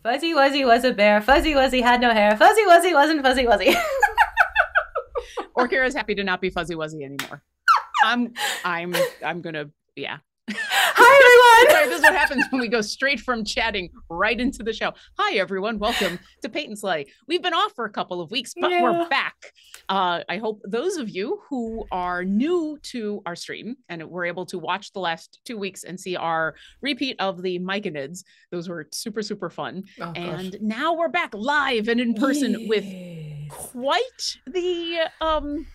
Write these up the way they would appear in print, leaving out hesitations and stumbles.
Fuzzy Wuzzy was a bear. Fuzzy Wuzzy had no hair. Fuzzy Wuzzy wasn't Fuzzy Wuzzy. Or Kira's happy to not be Fuzzy Wuzzy anymore. I'm gonna, yeah. Hi, everyone. Sorry, this is what happens when we go straight from chatting right into the show. Hi, everyone. Welcome to Paint and Slay. We've been off for a couple of weeks, but we're back. I hope those of you who are new to our stream and were able to watch the last 2 weeks and see our repeat of the Myconids, those were super, super fun. Oh, and gosh. Now we're back live and in person with quite the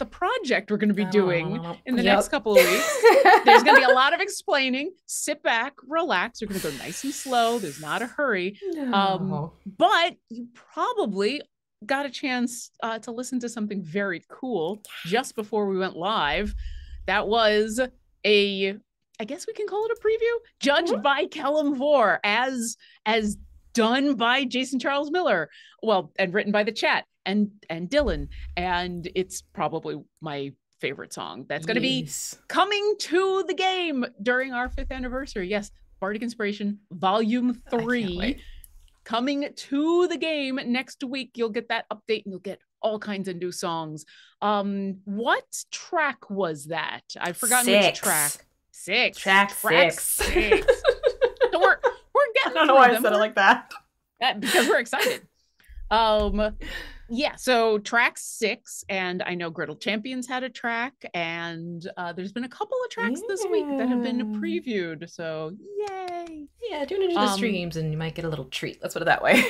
project we're going to be doing in the next couple of weeks. There's going to be a lot of explaining. Sit back, relax. You're going to go nice and slow. There's not a hurry. No. But you probably got a chance to listen to something very cool just before we went live. That was I guess we can call it a preview, judged by Kellum Vore as done by Jason Charles Miller. Well, and written by the chat and Dylan. And it's probably my favorite song that's going to be coming to the game during our 5th anniversary. Yes, Bardic Inspiration Volume 3 coming to the game next week. You'll get that update and you'll get all kinds of new songs. What track was that? I've forgotten which track. 6. Track 6. So we're getting. I don't know why I said it like that. Because we're excited. Yeah, so track 6, and I know Griddle Champions had a track, and there's been a couple of tracks this week that have been previewed, so yay! Yeah, tune into the streams and you might get a little treat. Let's put it that way.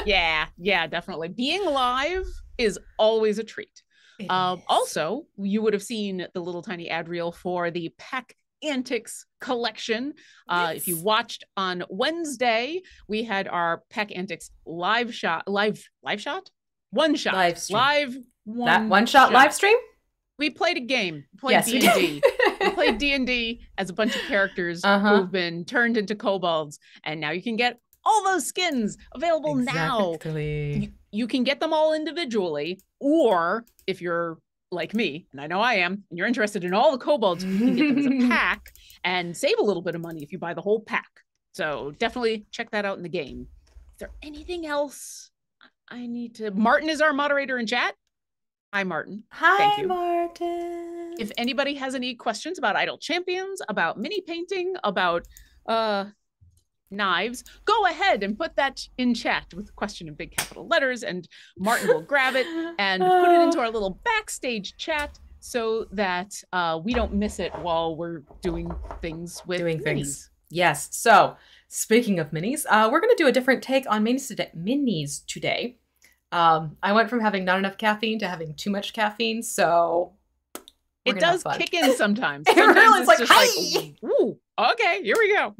yeah, definitely. Being live is always a treat. Also, you would have seen the little tiny ad reel for the Pack Antics collection. If you watched on Wednesday, we had our Pack Antics live shot. One shot live one shot live stream. We played a game. We played D&D. We played D&D as a bunch of characters who've been turned into kobolds, and now you can get all those skins available now. You can get them all individually, or if you're like me, and I know I am, and you're interested in all the kobolds, you can get them as a pack and save a little bit of money if you buy the whole pack. So definitely check that out in the game. Is there anything else I need to? Martin is our moderator in chat. Hi, Martin. Hi, thank you. Martin. If anybody has any questions about Idle Champions, about mini painting, about knives, go ahead and put that in chat with a question in big capital letters, and Martin will grab it and put it into our little backstage chat so that we don't miss it while we're doing things with minis. Yes. So speaking of minis, we're going to do a different take on minis today. I went from having not enough caffeine to having too much caffeine, so it does kick in sometimes. It's like, hi! Ooh, okay, here we go.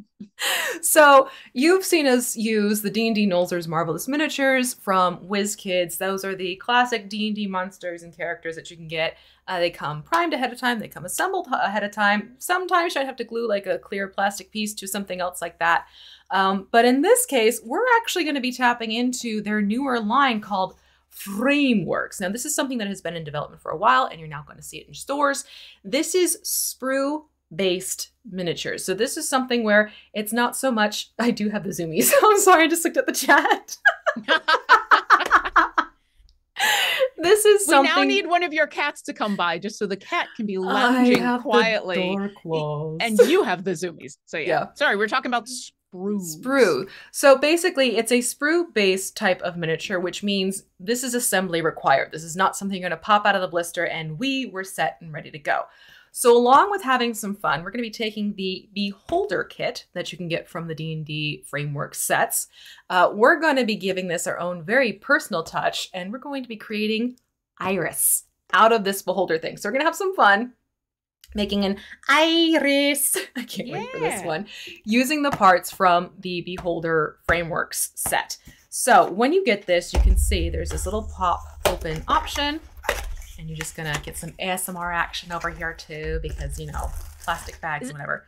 So you've seen us use the D&D Nolzur's Marvelous Miniatures from WizKids. Those are the classic D&D monsters and characters that you can get. They come primed ahead of time. They come assembled ahead of time. Sometimes I'd have to glue like a clear plastic piece to something else like that. But in this case, we're actually going to be tapping into their newer line called Frameworks. Now, this is something that has been in development for a while, and you're now going to see it in stores. This is sprue-based miniatures. So this is something where it's not so much, I do have the zoomies. I'm sorry, I just looked at the chat. This is something. We now need one of your cats to come by just so the cat can be lounging quietly. The door closed. And you have the zoomies. So yeah. Sorry, we're talking about sprue. So basically, it's a sprue-based type of miniature, which means this is assembly required. This is not something you're going to pop out of the blister and we were set and ready to go. So along with having some fun, we're going to be taking the Beholder kit that you can get from the D&D Framework sets. We're going to be giving this our own very personal touch, and we're going to be creating Iris out of this Beholder thing. So we're going to have some fun making an Iris. I can't wait for this one. Using the parts from the Beholder Frameworks set. So when you get this, you can see there's this little pop open option. And you're just gonna get some ASMR action over here too, because, you know, plastic bags and whatever.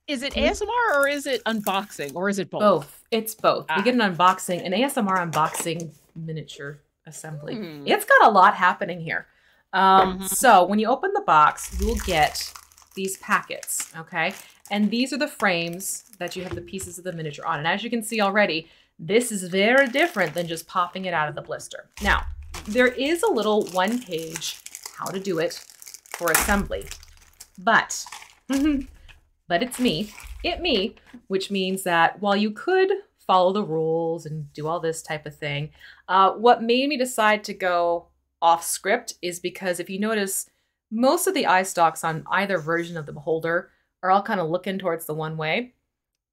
Is it ASMR or is it unboxing or is it both? Both. It's both. We get an unboxing, an ASMR unboxing miniature assembly. It's got a lot happening here. So when you open the box, you'll get these packets, okay? And these are the frames that you have the pieces of the miniature on. And as you can see already, this is very different than just popping it out of the blister. Now, there is a little one-page how to do it for assembly, but it's me, which means that while you could follow the rules and do all this type of thing, what made me decide to go off script is because if you notice, most of the eye stalks on either version of the beholder are all kind of looking towards the one way.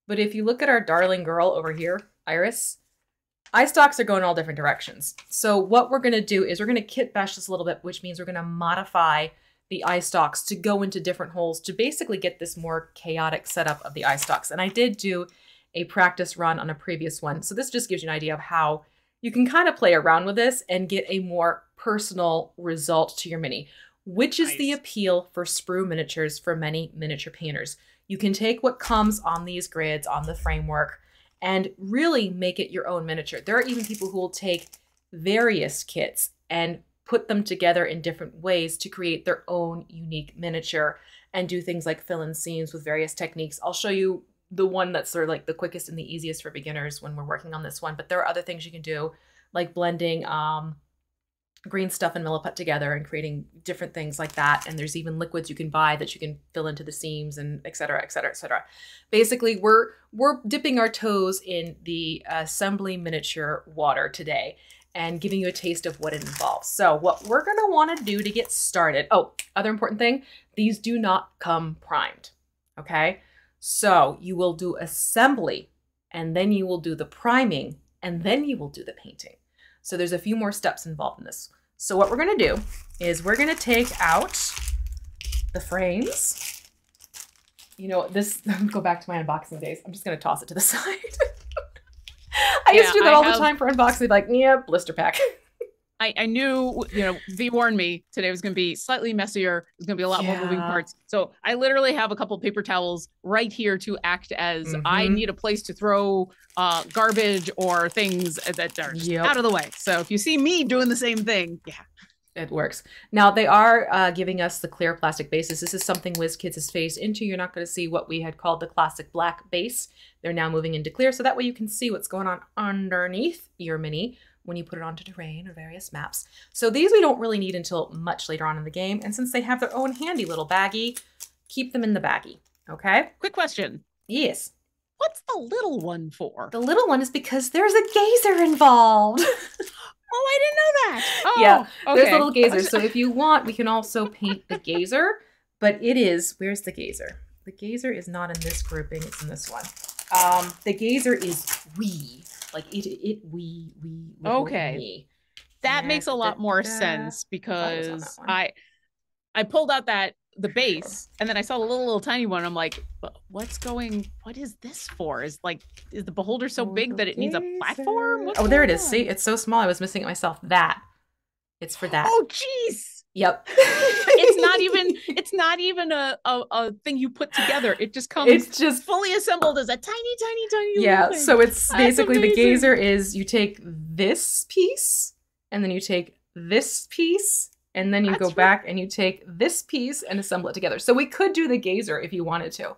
But if you look at our darling girl over here, Iris, eye stalks are going all different directions. So what we're going to do is we're going to kit bash this a little bit, which means we're going to modify the eye stalks to go into different holes to basically get this more chaotic setup of the eye stalks. And I did do a practice run on a previous one. So this just gives you an idea of how you can kind of play around with this and get a more personal result to your mini, which is the appeal for sprue miniatures for many miniature painters. You can take what comes on these grids, on the framework, and really make it your own miniature. There are even people who will take various kits and put them together in different ways to create their own unique miniature and do things like fill in seams with various techniques. I'll show you the one that's sort of like the quickest and the easiest for beginners when we're working on this one, but there are other things you can do, like blending green stuff and milliput together and creating different things like that. And there's even liquids you can buy that you can fill into the seams and et cetera, et cetera, et cetera. Basically, we're dipping our toes in the assembly miniature water today and giving you a taste of what it involves. So what we're gonna wanna do to get started, oh, other important thing, these do not come primed, okay? So you will do assembly, and then you will do the priming, and then you will do the painting. So there's a few more steps involved in this. So what we're gonna do is we're gonna take out the frames. You know, this, go back to my unboxing days. I'm just gonna toss it to the side. I used to do that all the time for unboxing, like, yeah, blister pack. I knew, you know, V warned me today was going to be slightly messier. There's going to be a lot more moving parts. So I literally have a couple paper towels right here to act as I need a place to throw garbage or things that are just out of the way. So if you see me doing the same thing, it works. Now they are giving us the clear plastic bases. This is something WizKids has phased into. You're not going to see what we had called the classic black base. They're now moving into clear, so that way you can see what's going on underneath your mini when you put it onto terrain or various maps. So these we don't really need until much later on in the game. And since they have their own handy little baggie, keep them in the baggie, okay? Quick question. Yes. What's the little one for? The little one is because there's a gazer involved. Oh, I didn't know that. Oh, yeah, okay. There's little gazers. So if you want, we can also paint the gazer, but it is, where's the gazer? The gazer is not in this grouping, it's in this one. The gazer is wee. Like we. Okay. Me. That makes a lot more sense because I pulled out the base and then I saw the little tiny one. I'm like, what is this for? Is the beholder so big that it needs a platform? Oh, there it is. See, it's so small. I was missing it myself. It's for that. Oh, jeez. Yep. It's not even a thing you put together. It just comes. It's just fully assembled as a tiny. Yeah. So it's basically the gazer is you take this piece and then you take this piece and then you go back and you take this piece and assemble it together. So we could do the gazer if you wanted to,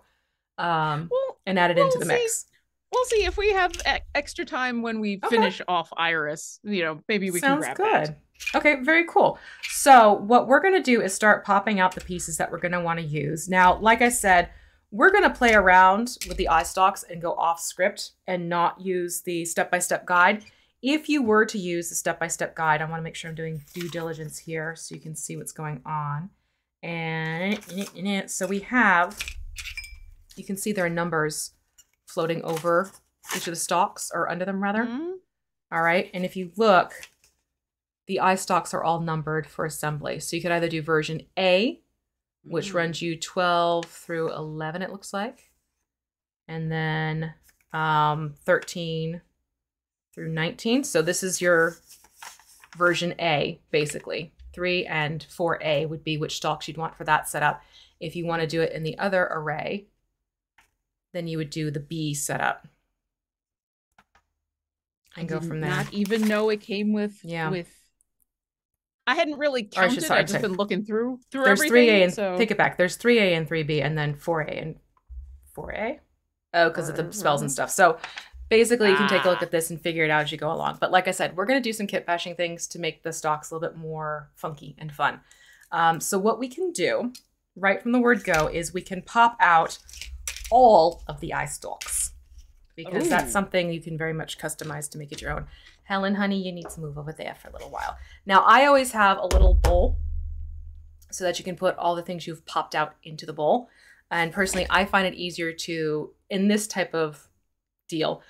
and add it into the mix. We'll see if we have extra time when we finish off Iris. You know, maybe we can grab that. Okay, very cool. So what we're going to do is start popping out the pieces that we're going to want to use. Now, like I said, we're going to play around with the eye stalks and go off script and not use the step-by-step guide. If you were to use the step-by-step guide, I want to make sure I'm doing due diligence here so you can see what's going on. And so we have, you can see there are numbers floating over each of the stalks, or under them rather. All right, and if you look, the eye stalks are all numbered for assembly. So you could either do version A, which runs you 12 through 11, it looks like. And then 13 through 19. So this is your version A, basically. 3 and 4A would be which stalks you'd want for that setup. If you want to do it in the other array, then you would do the B setup. And go from there. Not even know it came with I hadn't really Or I should, counted. sorry, I've just been looking through there's everything. 3A and So take it back. There's 3A and 3B, and then 4A and 4A. Oh, because of the spells and stuff. So basically, you can take a look at this and figure it out as you go along. But like I said, we're going to do some kit bashing things to make the stocks a little bit more funky and fun. So what we can do right from the word go is we can pop out all of the eye stalks, because that's something you can very much customize to make it your own. Helen, honey, you need to move over there for a little while. Now, I always have a little bowl so that you can put all the things you've popped out into the bowl. And personally, I find it easier to, in this type of deal,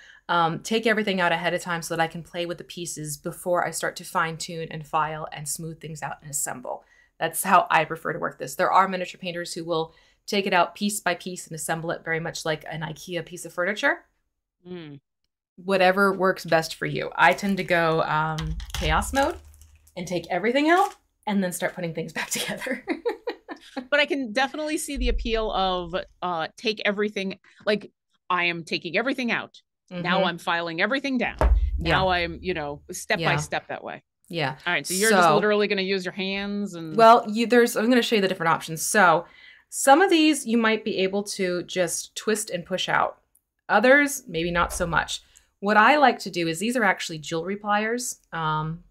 take everything out ahead of time so that I can play with the pieces before I start to fine tune and file and smooth things out and assemble. That's how I prefer to work this. There are miniature painters who will take it out piece by piece and assemble it very much like an IKEA piece of furniture. Whatever works best for you. I tend to go chaos mode and take everything out and then start putting things back together. But I can definitely see the appeal of take everything, like I am taking everything out. Now I'm filing everything down. Now I'm, step by step that way. Yeah. All right. So you're just literally going to use your hands and. Well, I'm going to show you the different options. So some of these you might be able to just twist and push out. Others, maybe not so much. What I like to do is these are actually jewelry pliers,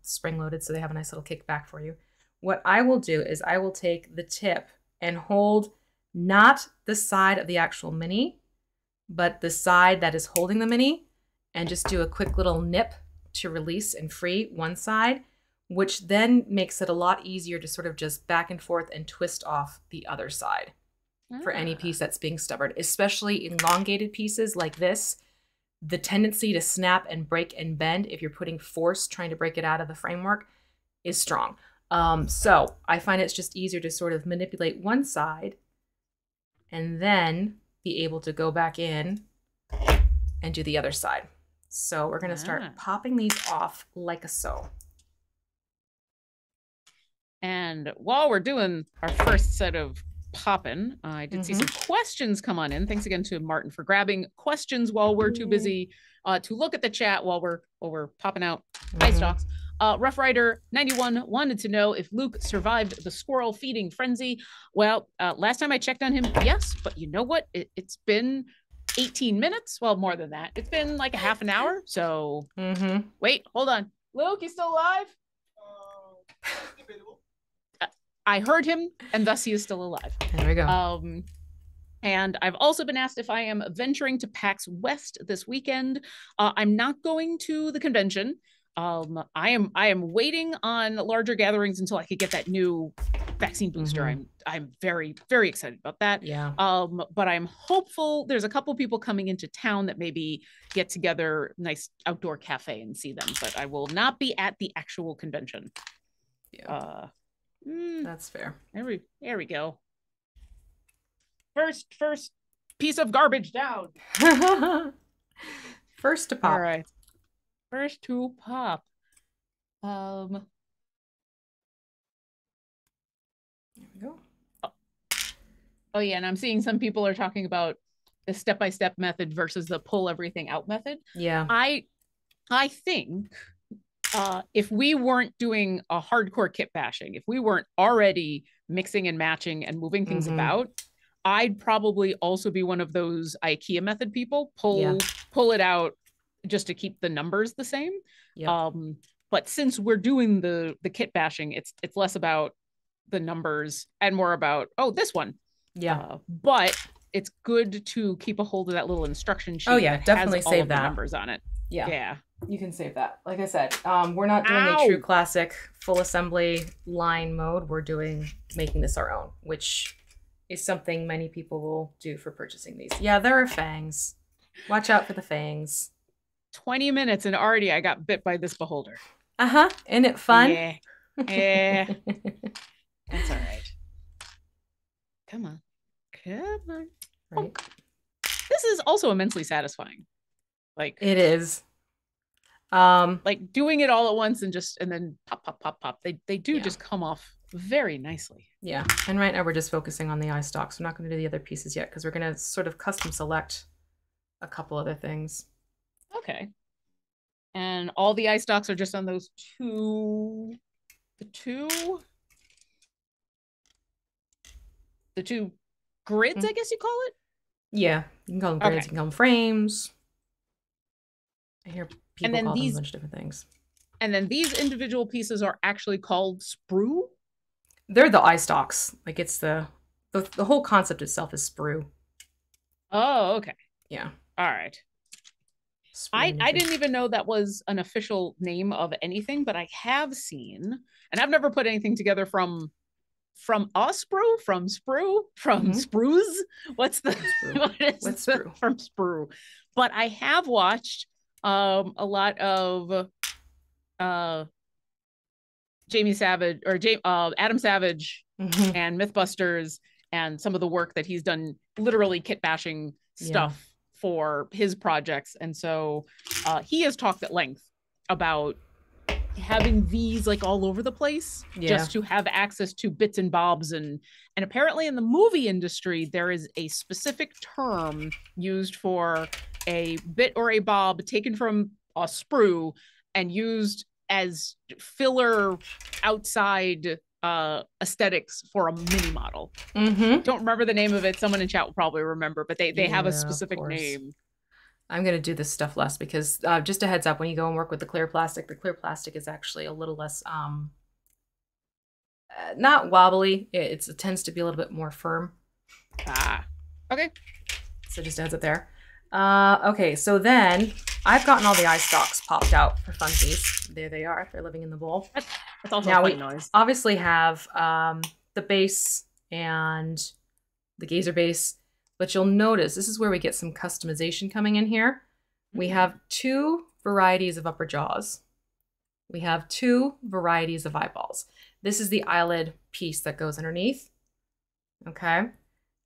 spring-loaded, so they have a nice little kickback for you. What I will do is I will take the tip and hold not the side of the actual mini, but the side that is holding the mini, and just do a quick little nip to release and free one side, which then makes it a lot easier to sort of just back and forth and twist off the other side for any piece that's being stubborn, especially elongated pieces like this. The tendency to snap and break and bend if you're putting force trying to break it out of the framework is strong. So I find it's just easier to sort of manipulate one side and then be able to go back in and do the other side. So we're going to start popping these off like so. And while we're doing our first set of popping, I did see some questions come on in. Thanks again to Martin for grabbing questions while we're too busy to look at the chat while we're popping out ice stocks. Rough Rider 91 wanted to know if Luke survived the squirrel feeding frenzy. Well, last time I checked on him, yes, but you know what? It's been 18 minutes. Well, more than that. It's been like a half an hour. So wait, hold on. Luke, you still alive? I heard him, and thus he is still alive. There we go. And I've also been asked if I am venturing to PAX West this weekend. I'm not going to the convention. I am waiting on larger gatherings until I could get that new vaccine booster. I'm very, very excited about that. Yeah. But I'm hopeful there's a couple people coming into town that maybe get together, nice outdoor cafe and see them. But I will not be at the actual convention. Yeah. That's fair. There we go. First piece of garbage down. First to pop. All right. First to pop. There we go. Oh yeah, and I'm seeing some people are talking about the step-by-step method versus the pull everything out method. Yeah. I think if we weren't doing a hardcore kit bashing, if we weren't already mixing and matching and moving things about, I'd probably also be one of those IKEA method people, pull it out just to keep the numbers the same. Yep. But since we're doing the kit bashing, it's less about the numbers and more about, this one. Yeah. But it's good to keep a hold of that little instruction sheet. Oh yeah, definitely save that. Numbers on it. Yeah. You can save that. Like I said, we're not doing a true classic full assembly line mode. We're making this our own, which is something many people will do for purchasing these. Yeah, there are fangs. Watch out for the fangs. 20 minutes and already I got bit by this beholder. Isn't it fun? Yeah. That's all right. Come on. Right. Oh. This is also immensely satisfying. Like it is. Like doing it all at once and then pop. They do just come off very nicely. Yeah. And right now we're just focusing on the eye stalks. We're not going to do the other pieces yet because we're going to sort of custom select a couple other things. Okay. And all the eye stalks are just on those two the two grids, I guess you call it. Yeah, you can call them grids, Okay. you can call them frames. I hear people then call them a these bunch of different things. And then these individual pieces are actually called sprue? They're the eye stalks. Like it's the whole concept itself is sprue. Oh, okay. Yeah. All right. Sprue I didn't even know that was an official name of anything, but I have seen, and I've never put anything together from a sprue, from sprue, from sprues. What's the sprue? What's sprue? From sprue. But I have watched a lot of Jamie Savage or Adam Savage and Mythbusters, and some of the work that he's done, literally kit bashing stuff for his projects. And so he has talked at length about having these like all over the place just to have access to bits and bobs. And apparently in the movie industry, there is a specific term used for a bit or a bob taken from a sprue and used as filler outside aesthetics for a mini model. Don't remember the name of it. Someone in chat will probably remember, but they have a specific name. I'm going to do this stuff less because just a heads up, when you go and work with the clear plastic is actually a little less, not wobbly. It tends to be a little bit more firm. Okay. So just a heads up there. Okay, so then I've gotten all the eye stalks popped out for funsies. There they are. They're living in the bowl. That's also a funny noise. Obviously have the base and the gazer base, but you'll notice this is where we get some customization coming in here. We have two varieties of upper jaws. We have two varieties of eyeballs. This is the eyelid piece that goes underneath. Okay.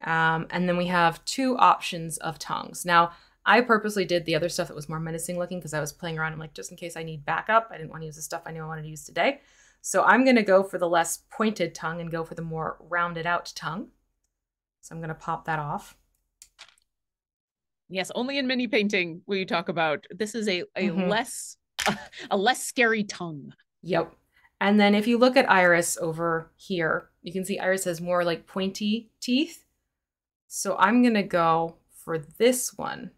And then we have two options of tongues. Now, I purposely did the other stuff that was more menacing looking because I was playing around. I'm like, just in case I need backup, I didn't want to use the stuff I knew I wanted to use today. So I'm going to go for the less pointed tongue and go for the more rounded out tongue. So I'm going to pop that off. Yes, only in mini painting will you talk about this is a less scary tongue. Yep. And then if you look at Iris over here, you can see Iris has more like pointy teeth. So I'm going to go for this one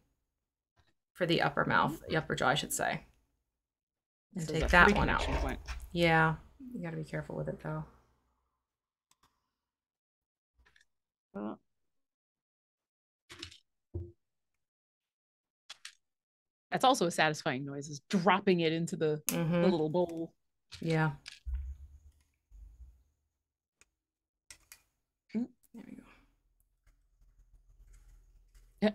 for the upper mouth, the upper jaw, I should say. And take that one out. Yeah, you got to be careful with it though. That's also a satisfying noise, is dropping it into the little bowl. Yeah. There we go.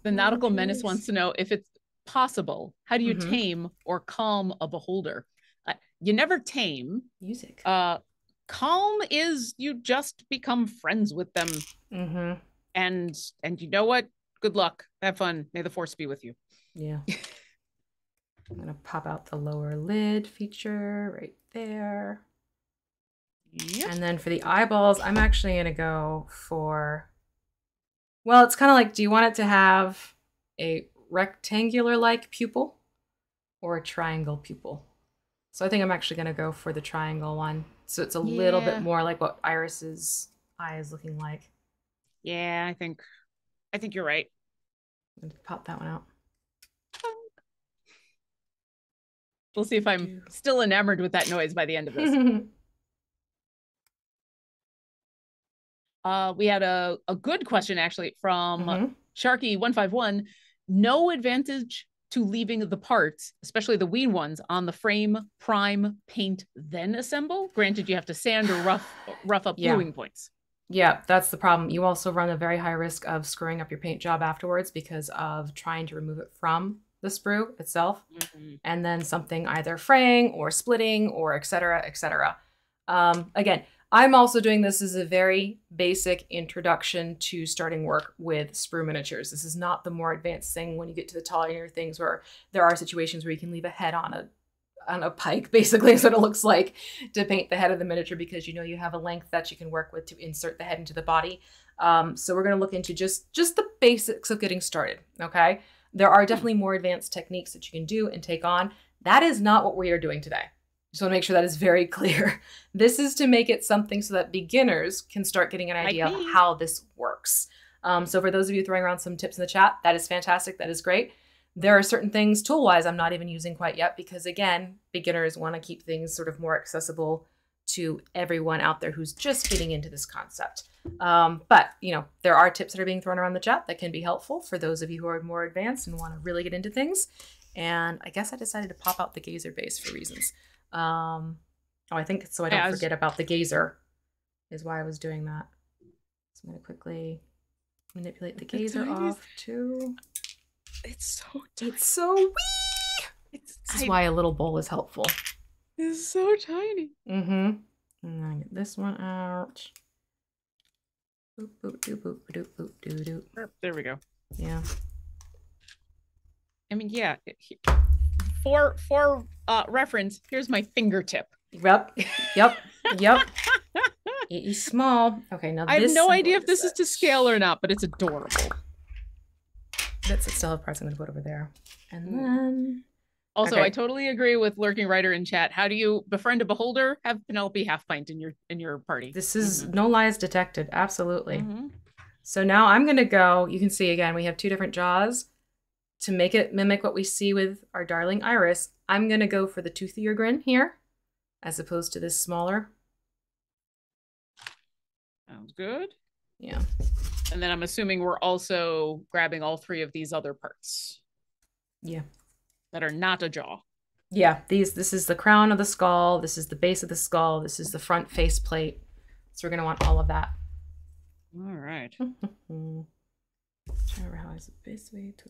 The Nautical Menace wants to know if it's possible. How do you tame or calm a beholder? You never tame. Music. Calm is you just become friends with them. And you know what? Good luck. Have fun. May the force be with you. Yeah. I'm going to pop out the lower lid feature right there. Yep. And then for the eyeballs, I'm actually going to go for, well, it's kind of like, do you want it to have a rectangular-like pupil or a triangle pupil? So I think I'm actually going to go for the triangle one. So it's a little bit more like what Iris's eye is looking like. Yeah, I think you're right. I'm going to pop that one out. We'll see if I'm still enamored with that noise by the end of this. We had a good question actually from Sharky151. No advantage to leaving the parts, especially the ween ones, on the frame, prime, paint, then assemble? Granted, you have to sand or rough up gluing points. Yeah, that's the problem. You also run a very high risk of screwing up your paint job afterwards because of trying to remove it from the sprue itself, and then something either fraying or splitting or et cetera, et cetera. Again, I'm also doing this as a very basic introduction to starting work with sprue miniatures. This is not the more advanced thing when you get to the taller things where there are situations where you can leave a head on a pike, basically is what it looks like to paint the head of the miniature, because you know you have a length that you can work with to insert the head into the body. So we're going to look into just the basics of getting started, okay? There are definitely more advanced techniques that you can do and take on. That is not what we are doing today, Just want to make sure that is very clear. This is to make it something so that beginners can start getting an idea of how this works. So for those of you throwing around some tips in the chat, that is fantastic. That is great. There are certain things tool-wise I'm not even using quite yet because, again, beginners want to keep things sort of more accessible to everyone out there who's just getting into this concept. But, you know, there are tips that are being thrown around the chat that can be helpful for those of you who are more advanced and want to really get into things. And I guess I decided to pop out the gazer base for reasons. I think so I don't forget about the gazer is why I was doing that. So I'm going to quickly manipulate the gazer off too. It's so tiny. It's so wee. This is why a little bowl is helpful. It's so tiny. And then get this one out. Boop, boop, doop, boop, doop, boop, doo, doo. There we go. Yeah. I mean, yeah. For reference, here's my fingertip. Yep. It is small. Okay, now I have no idea if this is to scale or not, but it's adorable. That's still have parts I'm going to put over there. And then... Also, I totally agree with Lurking Writer in chat. How do you befriend a beholder? Have Penelope Half Pint in your party. This is no lies detected. Absolutely. So now I'm going to go... You can see, again, we have two different jaws. To make it mimic what we see with our darling Iris, I'm going to go for the toothier grin here, as opposed to this smaller. Sounds good. Yeah. And then I'm assuming we're also grabbing all three of these other parts. Yeah. That are not a jaw. Yeah. This is the crown of the skull. This is the base of the skull. This is the front face plate. So we're going to want all of that. All right. Trying to realize the base way to...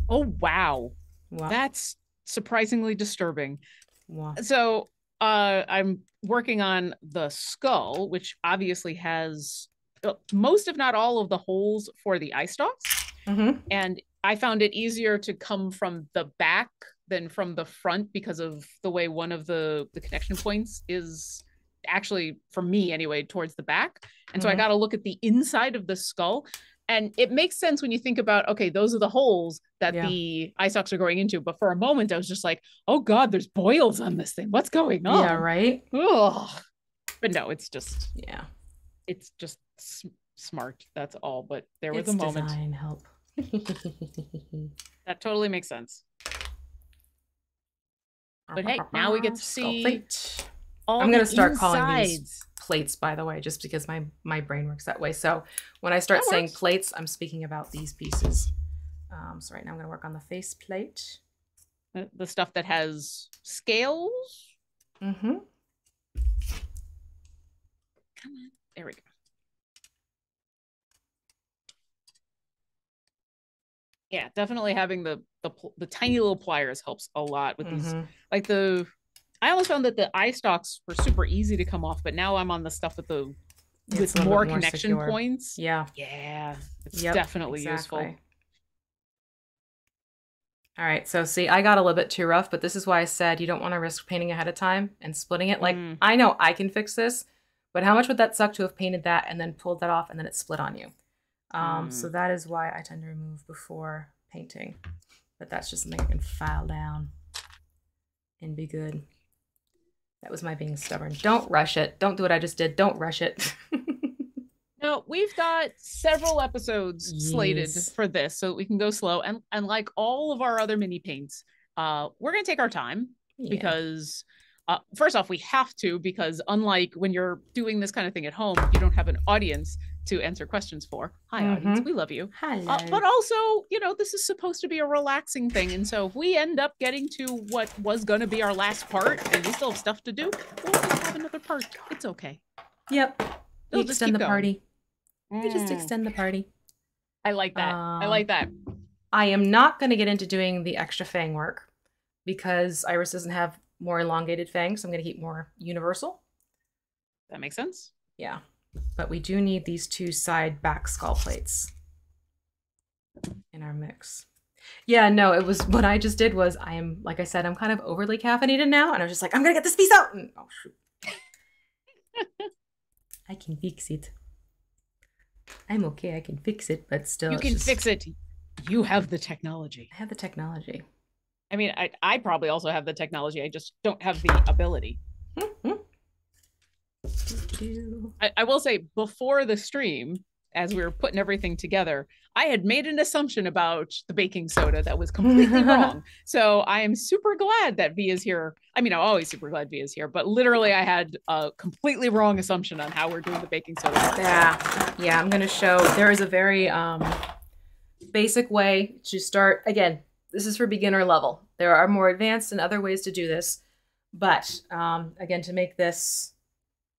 Oh, wow. That's surprisingly disturbing. Wow. So I'm working on the skull, which obviously has most, if not all, of the holes for the eye stalks. And I found it easier to come from the back than from the front because of the way one of the connection points is actually, for me anyway, towards the back. And so I got to look at the inside of the skull. And it makes sense when you think about, okay, those are the holes that the eye stalks are going into. But for a moment, I was just like, oh, God, there's boils on this thing. What's going on? Yeah, right? Ugh. But no, it's just, it's just smart. That's all. But there was a moment. Design help. That totally makes sense. But hey, now we get to see all I'm going to start calling these plates, by the way, just because my brain works that way. So when I start saying plates, I'm speaking about these pieces. So right now I'm going to work on the face plate. The stuff that has scales. Come on. There we go. Yeah, definitely having the tiny little pliers helps a lot with these. Like I almost found that the eye stalks were super easy to come off, but now I'm on the stuff with more connection points. Yeah. Yeah. It's definitely useful. All right. So see, I got a little bit too rough, but this is why I said you don't want to risk painting ahead of time and splitting it. Like, I know I can fix this, but how much would that suck to have painted that and then pulled that off and then it split on you? So that is why I tend to remove before painting. But that's just something I can file down and be good. That was my being stubborn. Don't rush it. Don't do what I just did. Don't rush it. No, we've got several episodes slated for this, so we can go slow. And like all of our other mini paints, we're going to take our time because first off, we have to, because unlike when you're doing this kind of thing at home, you don't have an audience to answer questions for. Hi, audience. We love you. Hello. But also, you know, this is supposed to be a relaxing thing. And so if we end up getting to what was going to be our last part and we still have stuff to do, we'll just have another part. It's okay. Yep. We'll just extend the party. We just extend the party. I like that. I like that. I am not going to get into doing the extra fang work because Iris doesn't have more elongated fangs. So I'm going to keep more universal. That makes sense. Yeah. But we do need these two side back skull plates in our mix. Yeah, no, it was what I just did was like I said, I'm kind of overly caffeinated now. And I was just like, I'm going to get this piece out. And, oh, shoot. I can fix it. I'm okay. I can fix it, but still. You can fix it. You have the technology. I have the technology. I mean, I probably also have the technology. I just don't have the ability. I will say, before the stream, as we were putting everything together, I had made an assumption about the baking soda that was completely wrong. So I am super glad that V is here. I mean, I'm always super glad V is here, but literally I had a completely wrong assumption on how we're doing the baking soda. Yeah, I'm going to show, there is a very basic way to start. Again, this is for beginner level. There are more advanced and other ways to do this, but again, to make this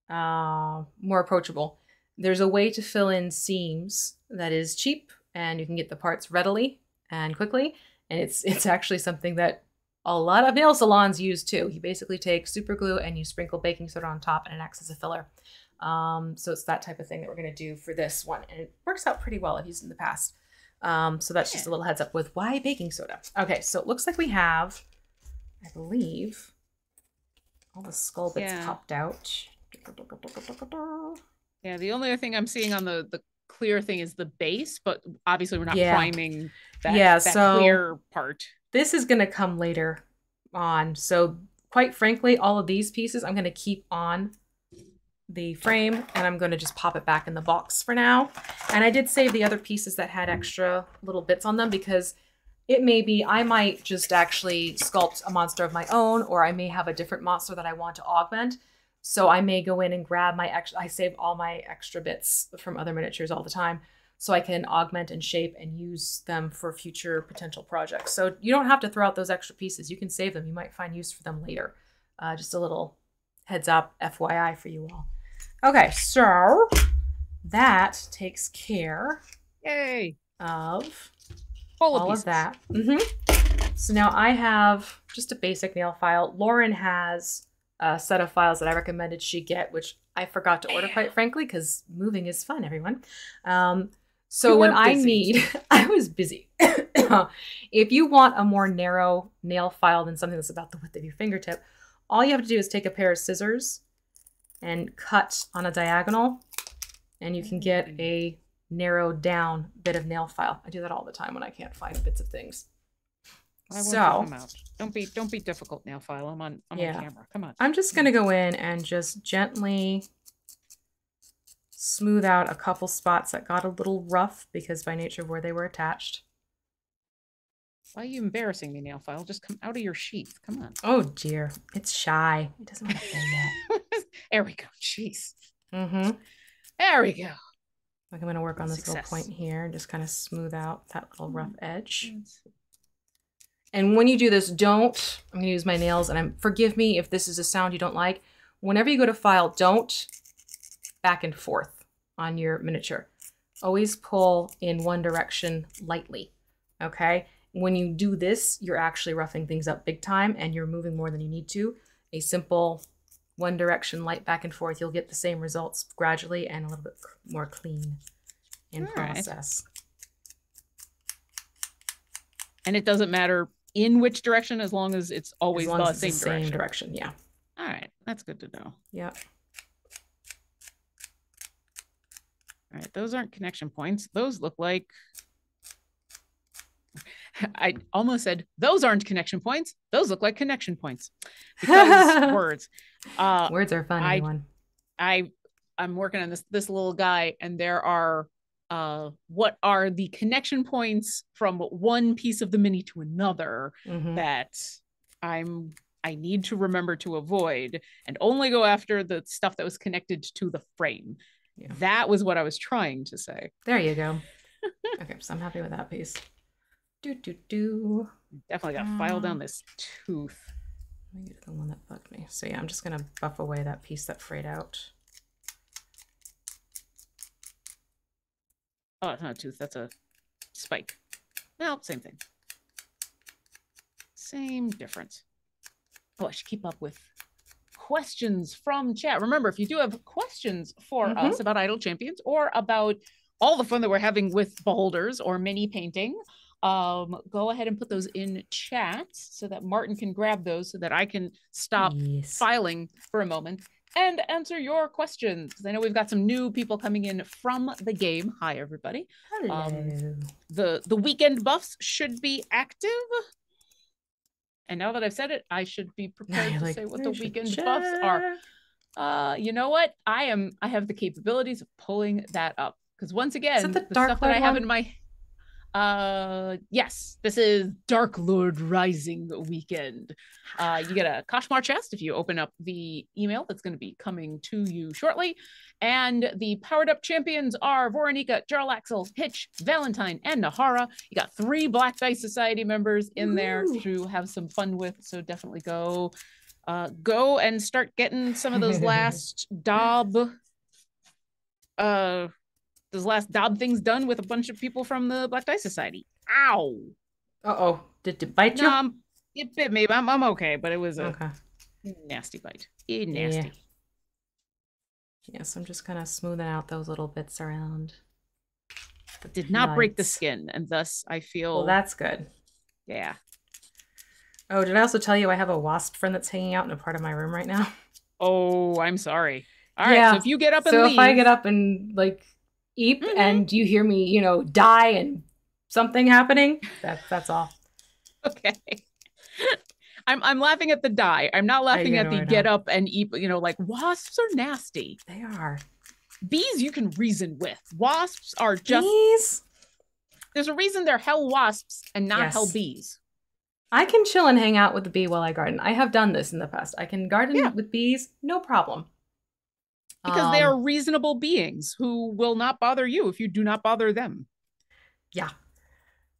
more approachable, there's a way to fill in seams that is cheap and you can get the parts readily and quickly. And it's actually something that a lot of nail salons use too. You basically take super glue and you sprinkle baking soda on top and it acts as a filler. So it's that type of thing that we're going to do for this one. And it works out pretty well. I've used it in the past. So that's just a little heads up with why baking soda. Okay, so it looks like we have, I believe, all the skull bits popped out. Yeah, the only other thing I'm seeing on the clear thing is the base, but obviously we're not priming that clear part. This is going to come later on. So quite frankly, all of these pieces I'm going to keep on the frame and I'm going to just pop it back in the box for now. And I did save the other pieces that had extra little bits on them because it may be, I might just actually sculpt a monster of my own, or I may have a different monster that I want to augment. So I may go in and grab my extra, I save all my extra bits from other miniatures all the time so I can augment and shape and use them for future potential projects. So you don't have to throw out those extra pieces. You can save them. You might find use for them later. Just a little heads up, FYI for you all. Okay, so that takes care of all of that. So now I have just a basic nail file. Lauren has a set of files that I recommended she get, which I forgot to order, quite frankly, because moving is fun, everyone. So when I need, I was busy. If you want a more narrow nail file than something that's about the width of your fingertip, all you have to do is take a pair of scissors and cut on a diagonal, and you can get a narrowed down bit of nail file. I do that all the time when I can't find bits of things. So don't be difficult, nail file. I'm on camera. Come on. I'm just gonna go in and just gently smooth out a couple spots that got a little rough because by nature of where they were attached. Why are you embarrassing me, nail file? Just come out of your sheath. Come on. Oh dear, it's shy. It doesn't want to play yet. There we go. Jeez. There we go. I'm gonna work on this little point here and just kind of smooth out that little rough edge. And when you do this, I'm gonna use my nails, and forgive me if this is a sound you don't like. Whenever you go to file, don't back and forth on your miniature. Always pull in one direction lightly, okay? When you do this, you're actually roughing things up big time and you're moving more than you need to. A simple one direction light back and forth, you'll get the same results gradually and a little bit more clean in process. And it doesn't matter in which direction as long as it's always the same direction. Yeah. All right. That's good to know. Yep. All right. Those aren't connection points. Those look like, I almost said those aren't connection points. Those look like connection points because words. Words are fun, everyone. I'm working on this little guy, and there are what are the connection points from one piece of the mini to another that I need to remember to avoid and only go after the stuff that was connected to the frame. Yeah. That was what I was trying to say. There you go. Okay, so I'm happy with that piece. Definitely got to file down this tooth. Let me get the one that bugged me. So yeah, I'm just gonna buff away that piece that frayed out. Oh, it's not a tooth, that's a spike. Well, same thing. Same difference. Oh, I should keep up with questions from chat. Remember, if you do have questions for us about Idle Champions or about all the fun that we're having with beholders or mini painting, go ahead and put those in chat so that Martin can grab those so that I can stop filing for a moment and answer your questions. I know we've got some new people coming in from the game. Hi, everybody. Hello. The weekend buffs should be active. And now that I've said it, I should be prepared to like, say what I the should weekend check. buffs are. You know what? I have the capabilities of pulling that up because once again, the stuff that I have one? in my yes, this is Dark Lord Rising weekend. You get a Kashmar chest if you open up the email that's going to be coming to you shortly. And the powered up champions are Voronika, Jarlaxle, Hitch, Valentine, and Nahara. You got 3 Black Dice Society members in there to have some fun with. So definitely go and start getting some of those last things done with a bunch of people from the Black Dice Society. Ow! Uh-oh. Did it bite you? No, it bit me. I'm okay, but it was a nasty bite. Nasty. Yes, I'm just kind of smoothing out those little bits around. But did not break the skin, and thus I feel... Well, that's good. Yeah. Oh, did I also tell you I have a wasp friend that's hanging out in a part of my room right now? Oh, I'm sorry. All right, so if you get up and leave... So if I get up and, like, eep, and you hear me, you know, die and something happening, that's all. Okay. I'm laughing at the die. I'm not laughing at the get up and eat, you know, like wasps are nasty. They are. Bees you can reason with. Wasps are just... Bees? There's a reason they're hell wasps and not hell bees. I can chill and hang out with the bee while I garden. I have done this in the past. I can garden with bees, no problem. Because they are reasonable beings who will not bother you if you do not bother them. Yeah.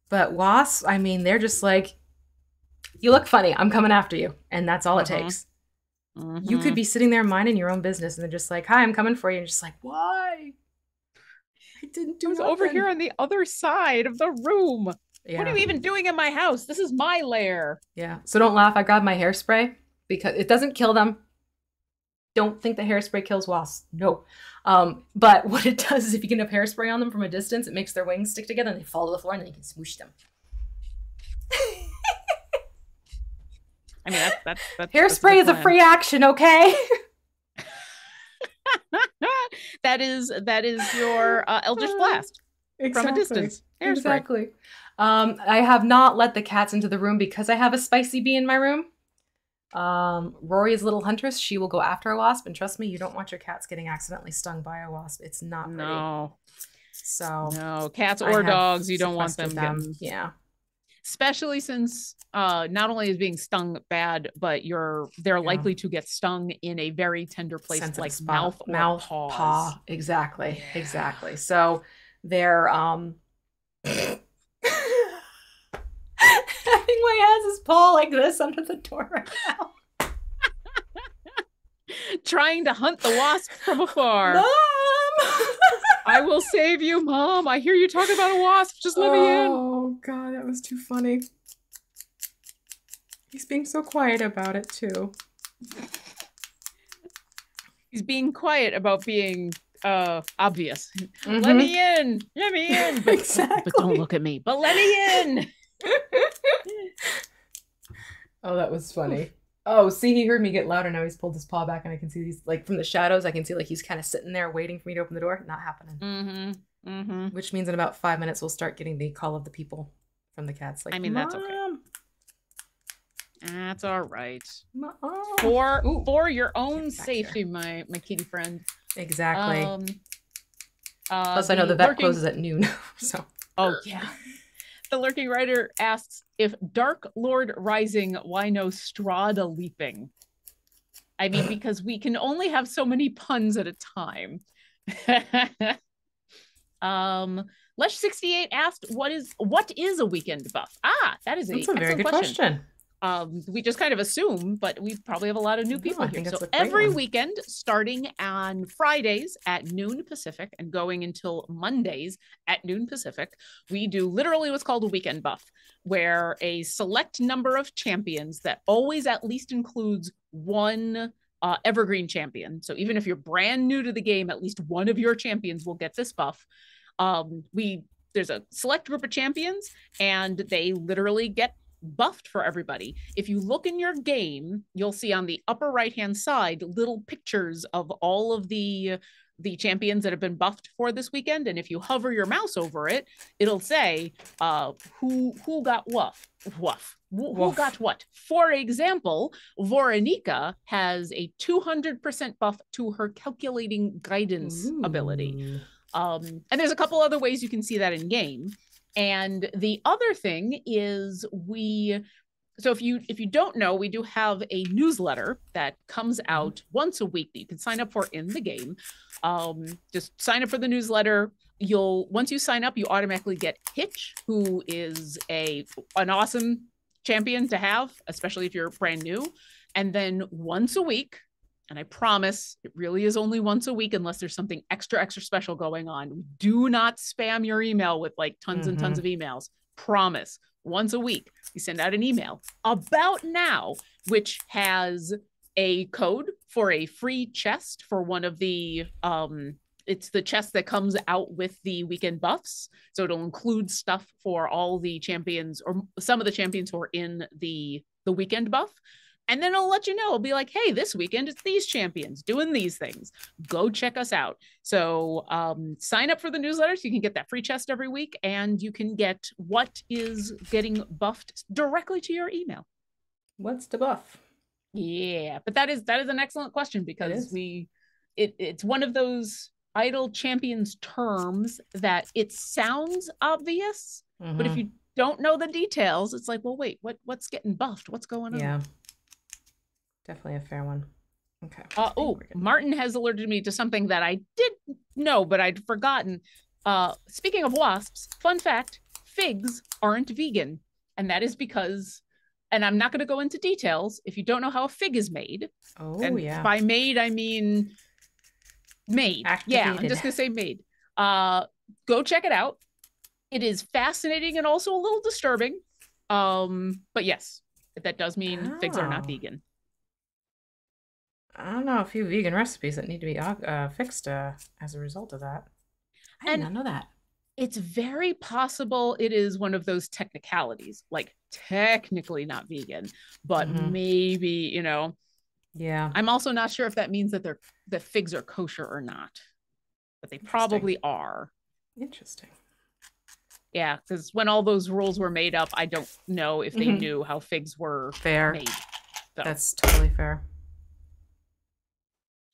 But wasps, I mean, they're just like, you look funny, I'm coming after you. And that's all it takes. You could be sitting there minding your own business and they're just like, hi, I'm coming for you. And you're just like, why? I didn't do nothing. Over here on the other side of the room. Yeah. What are you even doing in my house? This is my lair. Yeah. So don't laugh. I grabbed my hairspray because it doesn't kill them. Don't think the hairspray kills wasps. No. But what it does is if you get enough hairspray on them from a distance, it makes their wings stick together and they fall to the floor and then you can smoosh them. I mean, that's hairspray is a free action, okay? that is your Eldritch Blast from a distance. Hairspray. Exactly. I have not let the cats into the room because I have a spicy bee in my room. Rory is a little huntress. She will go after a wasp, and trust me, you don't want your cats getting accidentally stung by a wasp. It's not pretty. No. So no, cats or dogs, you don't want them. Yeah. Especially since not only is being stung bad, but they're likely to get stung in a very tender place, sensitive like spot. mouth or paw. Exactly. Yeah. Exactly. So they're having my ass paw like this under the door right now. Trying to hunt the wasp from afar. Mom! I will save you, Mom. I hear you talking about a wasp. Just let me in. Oh, God, that was too funny. He's being so quiet about it, too. He's being quiet about being obvious. Let me in. Let me in. But, exactly. But don't look at me. But let me in. Oh, that was funny. Oh, see, he heard me get louder. Now he's pulled his paw back and I can see he's like from the shadows. I can see like he's kind of sitting there waiting for me to open the door. Not happening. Which means in about 5 minutes, we'll start getting the call of the people from the cats. Like, I mean, Mom. That's okay. That's all right. Mom. For your own safety, my kitty friend. Exactly. Plus, I know the vet closes at noon. So. Oh, yeah. The Lurking Writer asks, if Dark Lord Rising, why no Strada leaping? I mean, because we can only have so many puns at a time. Lesh68 asked, what is a weekend buff? That's a very good question. We just kind of assume, but we probably have a lot of new people here. So every weekend, starting on Fridays at noon Pacific and going until Mondays at noon Pacific, we do literally what's called a weekend buff, where a select number of champions that always at least includes one evergreen champion. So even if you're brand new to the game, at least one of your champions will get this buff. There's a select group of champions and they literally get buffed for everybody. If you look in your game, you'll see on the upper right hand side little pictures of all of the champions that have been buffed for this weekend, and if you hover your mouse over it, it'll say who got woof. who got what. For example, Voronika has a 200% buff to her calculating guidance ability. And there's a couple other ways you can see that in game. And the other thing is so if you don't know, we do have a newsletter that comes out once a week that you can sign up for in the game. Just sign up for the newsletter. Once you sign up, you automatically get Hitch, who is an awesome champion to have, especially if you're brand new. And then once a week, and I promise it really is only once a week unless there's something extra special going on. Do not spam your email with like tons and tons of emails. Promise. Once a week, we send out an email about now, which has a code for a free chest for one of the it's the chest that comes out with the weekend buffs. So it'll include stuff for all the champions or some of the champions who are in the weekend buff. And then it'll let you know, it'll be like, hey, this weekend it's these champions doing these things. Go check us out. So sign up for the newsletter so you can get that free chest every week, and you can get what is getting buffed directly to your email. What's the buff? Yeah, but that is an excellent question, because it's one of those idle champions terms that it sounds obvious, but if you don't know the details, it's like, well, wait, what's getting buffed? What's going on? Yeah. Definitely a fair one. Okay. Martin has alerted me to something that I did know, but I'd forgotten. Speaking of wasps, fun fact, figs aren't vegan. And that is because, and I'm not going to go into details, if you don't know how a fig is made. By made, I mean made. Activated. Yeah, I'm just going to say made. Go check it out. It is fascinating and also a little disturbing. But yes, that does mean figs are not vegan. I don't know, a few vegan recipes that need to be fixed as a result of that. I did not know that. It's very possible it is one of those technicalities, like technically not vegan, but maybe, Yeah. I'm also not sure if that means that the figs are kosher or not, but they probably are. Interesting. Yeah, because when all those rules were made up, I don't know if they knew how figs were made. So. That's totally fair.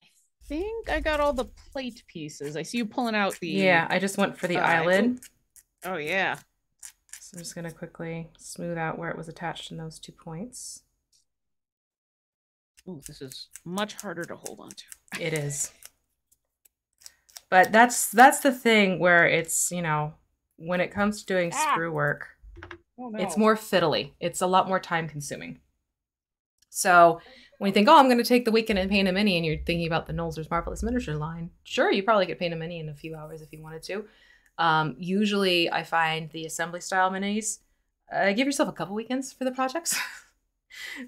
I think I got all the plate pieces. I see you pulling out the... Yeah, I just went for the eyelid. Oh, yeah. So I'm just going to quickly smooth out where it was attached in those 2 points. Ooh, this is much harder to hold on to. It is. But that's the thing where it's, when it comes to doing sprue work, it's more fiddly. It's a lot more time consuming. So when you think, I'm going to take the weekend and paint a mini, and you're thinking about the Nolzur's Marvelous Miniature line, sure, you probably could paint a mini in a few hours if you wanted to. Usually I find the assembly style minis, give yourself a couple weekends for the projects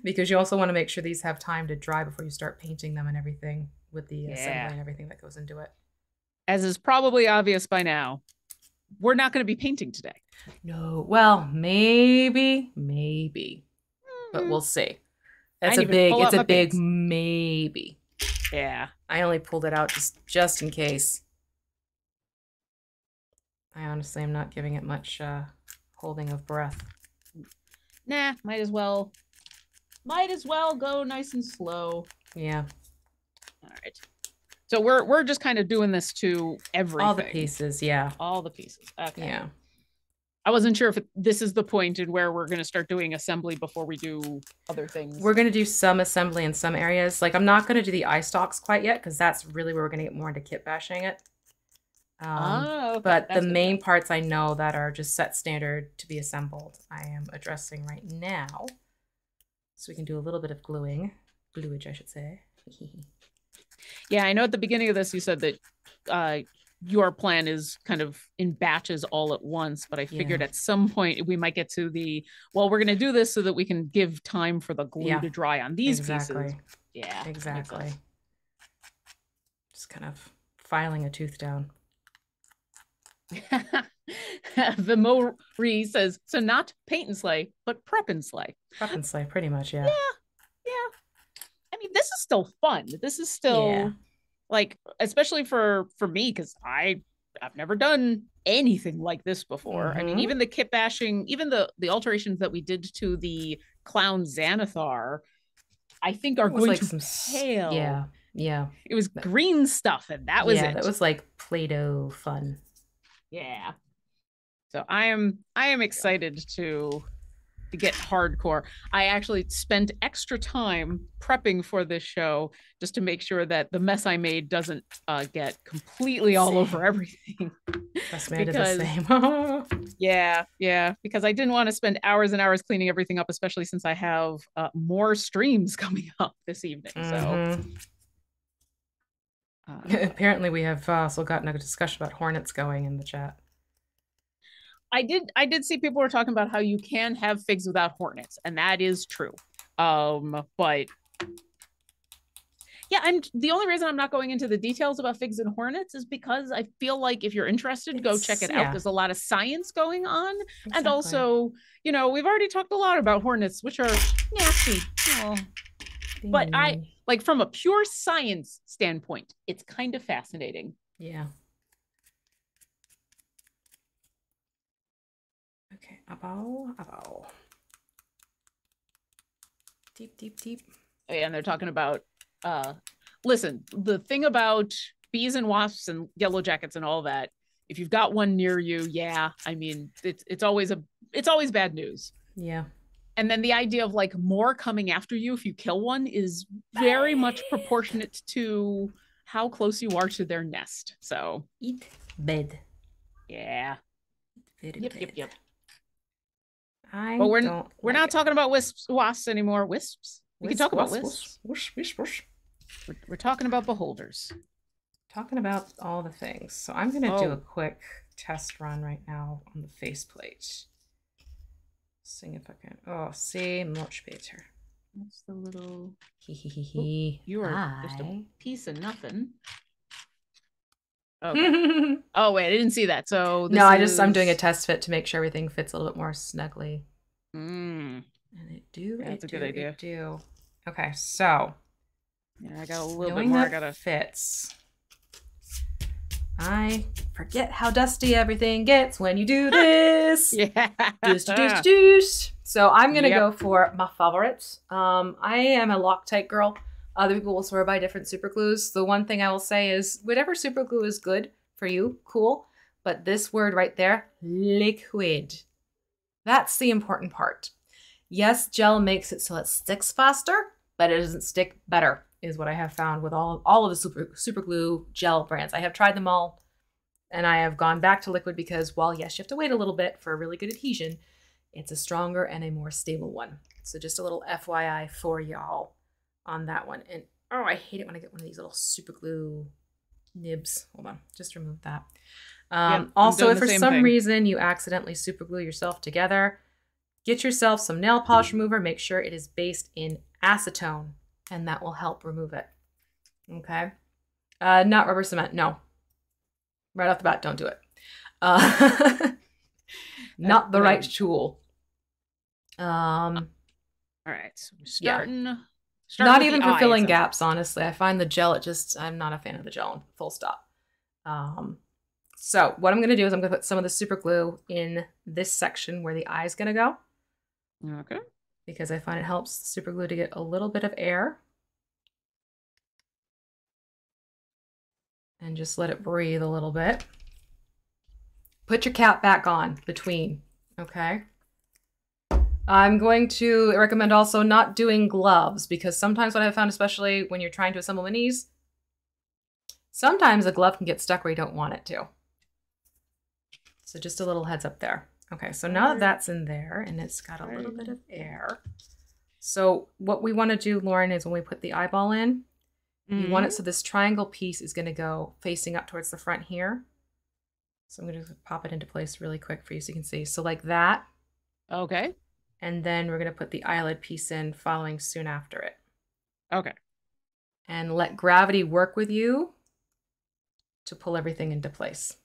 because you also want to make sure these have time to dry before you start painting them and everything with the assembly and everything that goes into it. As is probably obvious by now, we're not going to be painting today. No. Well, maybe, but we'll see. It's a big maybe. Yeah. I only pulled it out just in case. I honestly am not giving it much holding of breath. Nah, might as well go nice and slow. Yeah. All right. So we're just kind of doing this to everything. All the pieces, yeah. All the pieces. Okay. Yeah. I wasn't sure if this is the point in where we're going to start doing assembly before we do other things. We're going to do some assembly in some areas. Like, I'm not going to do the eye stalks quite yet, because that's really where we're going to get more into kit bashing it. Okay. But the main parts I know that are just set standard to be assembled, I am addressing right now. So we can do a little bit of gluage, I should say. Yeah, I know at the beginning of this you said that your plan is kind of in batches all at once, but I figured at some point we might get to we're going to do this so that we can give time for the glue to dry on these pieces. Yeah, exactly. Just kind of filing a tooth down. Vimori says, so not paint and slay, but prep and slay. Prep and slay, pretty much, yeah. Yeah. I mean, this is still fun. This is still like, especially for me, because I've never done anything like this before. I mean, even the kit bashing, even the alterations that we did to the clown Xanathar, I think are going to pale. Yeah. Yeah. It was green stuff, and that was it. That was like Play-Doh fun. Yeah. So I am excited to get hardcore. I actually spent extra time prepping for this show just to make sure that the mess I made doesn't get completely all over everything. Trust me, I did the same. Yeah, because I didn't want to spend hours and hours cleaning everything up, especially since I have more streams coming up this evening. So apparently we have also gotten a discussion about hornets going in the chat. I did see people were talking about how you can have figs without hornets, and that is true. But yeah, and the only reason I'm not going into the details about figs and hornets is because I feel like if you're interested, go check it out. There's a lot of science going on. Exactly. And also, you know, we've already talked a lot about hornets, which are nasty. Oh. But I like from a pure science standpoint, it's kind of fascinating. Yeah. Okay, abo. Deep. Oh, yeah, and they're talking about listen, the thing about bees and wasps and yellow jackets and all that, if you've got one near you, yeah, I mean, it's always bad news. Yeah. And then the idea of like more coming after you if you kill one is very much proportionate to how close you are to their nest. So eat bed. Yeah. Yep. But we're not talking about wasps anymore. Wisps. We can talk about wisps. Whoosh. We're talking about beholders. Talking about all the things. So I'm going to do a quick test run right now on the faceplate. See if I can. Oh, see, much better. That's the little. You are just a piece of nothing. Okay. Oh wait, I didn't see that. So no, I'm doing a test fit to make sure everything fits a little bit more snugly. And that's a good idea. Okay, so yeah, I got a little bit more. I gotta fits. I forget how dusty everything gets when you do this. Yeah. Deuce. So I'm gonna go for my favorites. I am a Loctite girl. Other people will swear by different super glues. The one thing I will say is whatever super glue is good for you, cool. But this word right there, liquid. That's the important part. Yes, gel makes it so it sticks faster, but it doesn't stick better, is what I have found with all of the super glue gel brands. I have tried them all, and I have gone back to liquid because, while yes, you have to wait a little bit for a really good adhesion, it's a stronger and a more stable one. So just a little FYI for y'all on that one. And oh, I hate it when I get one of these little super glue nibs. Hold on, just remove that. Also, if for some reason you accidentally super glue yourself together, get yourself some nail polish remover. Make sure it is based in acetone, and that will help remove it. Okay. Not rubber cement. No. Right off the bat, don't do it. Not the right tool. All right. So we're starting. Not even for filling gaps, honestly. I find the gel, I'm not a fan of the gel, full stop. So what I'm going to do is I'm going to put some of the super glue in this section where the eye is going to go. Okay. Because I find it helps the super glue to get a little bit of air. And just let it breathe a little bit. Put your cap back on between, okay? I'm going to recommend also not doing gloves, because sometimes what I've found, especially when you're trying to assemble minis, sometimes a glove can get stuck where you don't want it to. So just a little heads up there. Okay, so now that that's in there and it's got a little bit of air. So what we want to do, Lauren, is when we put the eyeball in, you want it so this triangle piece is going to go facing up towards the front here. So I'm going to pop it into place really quick for you so you can see. So like that. Okay. And then we're going to put the eyelid piece in following soon after it. Okay. And let gravity work with you to pull everything into place.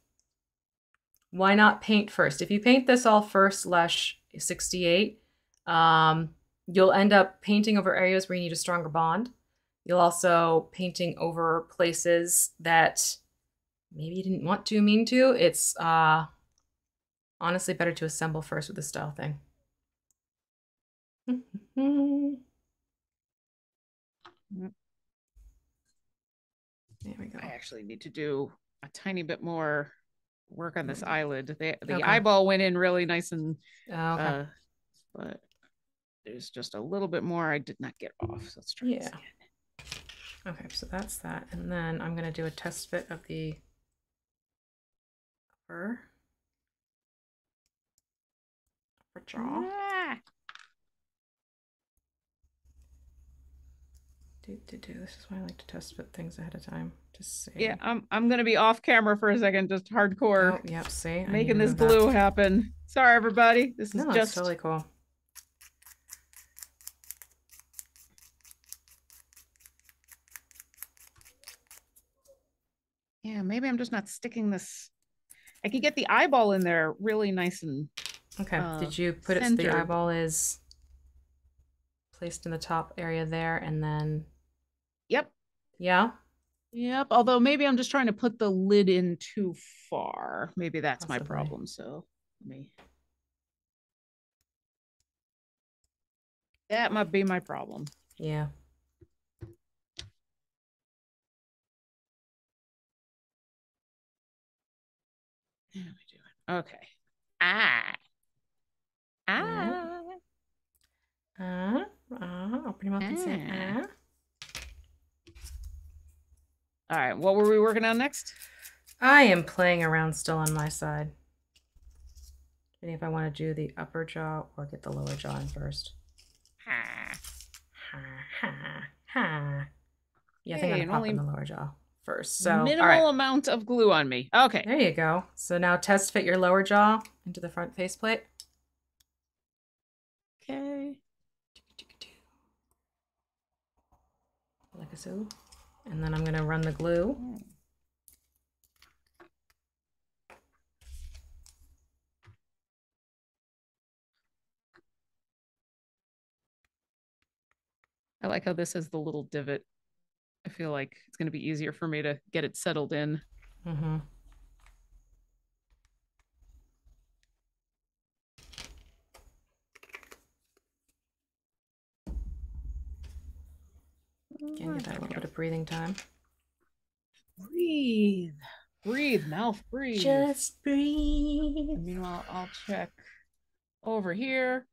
Why not paint first? If you paint this all first, Lush 68, you'll end up painting over areas where you need a stronger bond. You'll also painting over places that maybe you didn't want to mean to. It's honestly better to assemble first with the style thing. There we go. I actually need to do a tiny bit more work on this eyelid. The Okay. eyeball went in really nice and okay. But there's just a little bit more I did not get off. So let's try this again. Okay, so that's that. And then I'm gonna do a test fit of the upper jaw. This is why I like to test fit things ahead of time. Just see. Yeah, I'm gonna be off camera for a second, just hardcore. Oh, yep, see? Making this glue happen. Sorry, everybody. This is just totally cool. Yeah, maybe I'm just not sticking this. I could get the eyeball in there really nice and okay. Did you put it so the eyeball is placed in the top area there and then Yep. Yeah. Yep. Although maybe I'm just trying to put the lid in too far. Maybe that's my problem. So that might be my problem. Yeah. Okay. Open your mouth and say All right. What were we working on next? I am playing around still on my side. Thinking if I want to do the upper jaw or get the lower jaw in first. Yeah, I think I'm gonna pop in the lower jaw first. So minimal amount of glue on me. Okay. There you go. So now test fit your lower jaw into the front faceplate. Okay. Like so. And then I'm gonna run the glue. I like how this has the little divot. I feel like it's going to be easier for me to get it settled in. Mm-hmm. Again, get that little bit of breathing time. Breathe. Breathe, mouth, breathe. Just breathe. And meanwhile, I'll check over here.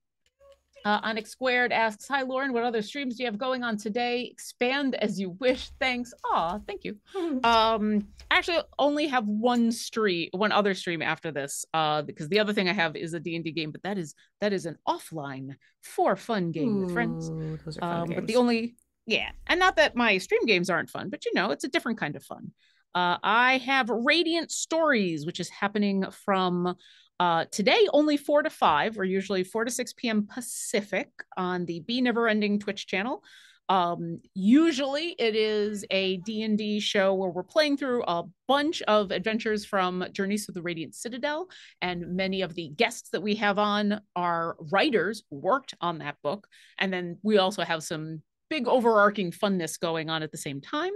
Onyx Squared asks, hi, Lauren, what other streams do you have going on today? Expand as you wish. Thanks. Aw, thank you. I actually only have one other stream after this, because the other thing I have is a D&D game, but that is an offline for fun game with friends. Those are fun games. But and not that my stream games aren't fun, but it's a different kind of fun. I have Radiant Stories, which is happening from today, only 4 to 5, or usually 4 to 6 p.m. Pacific on the Be Never Ending Twitch channel. Usually it is a D&D show where we're playing through a bunch of adventures from Journeys to the Radiant Citadel, and many of the guests that we have on are writers who worked on that book. And then we also have some big overarching funness going on at the same time.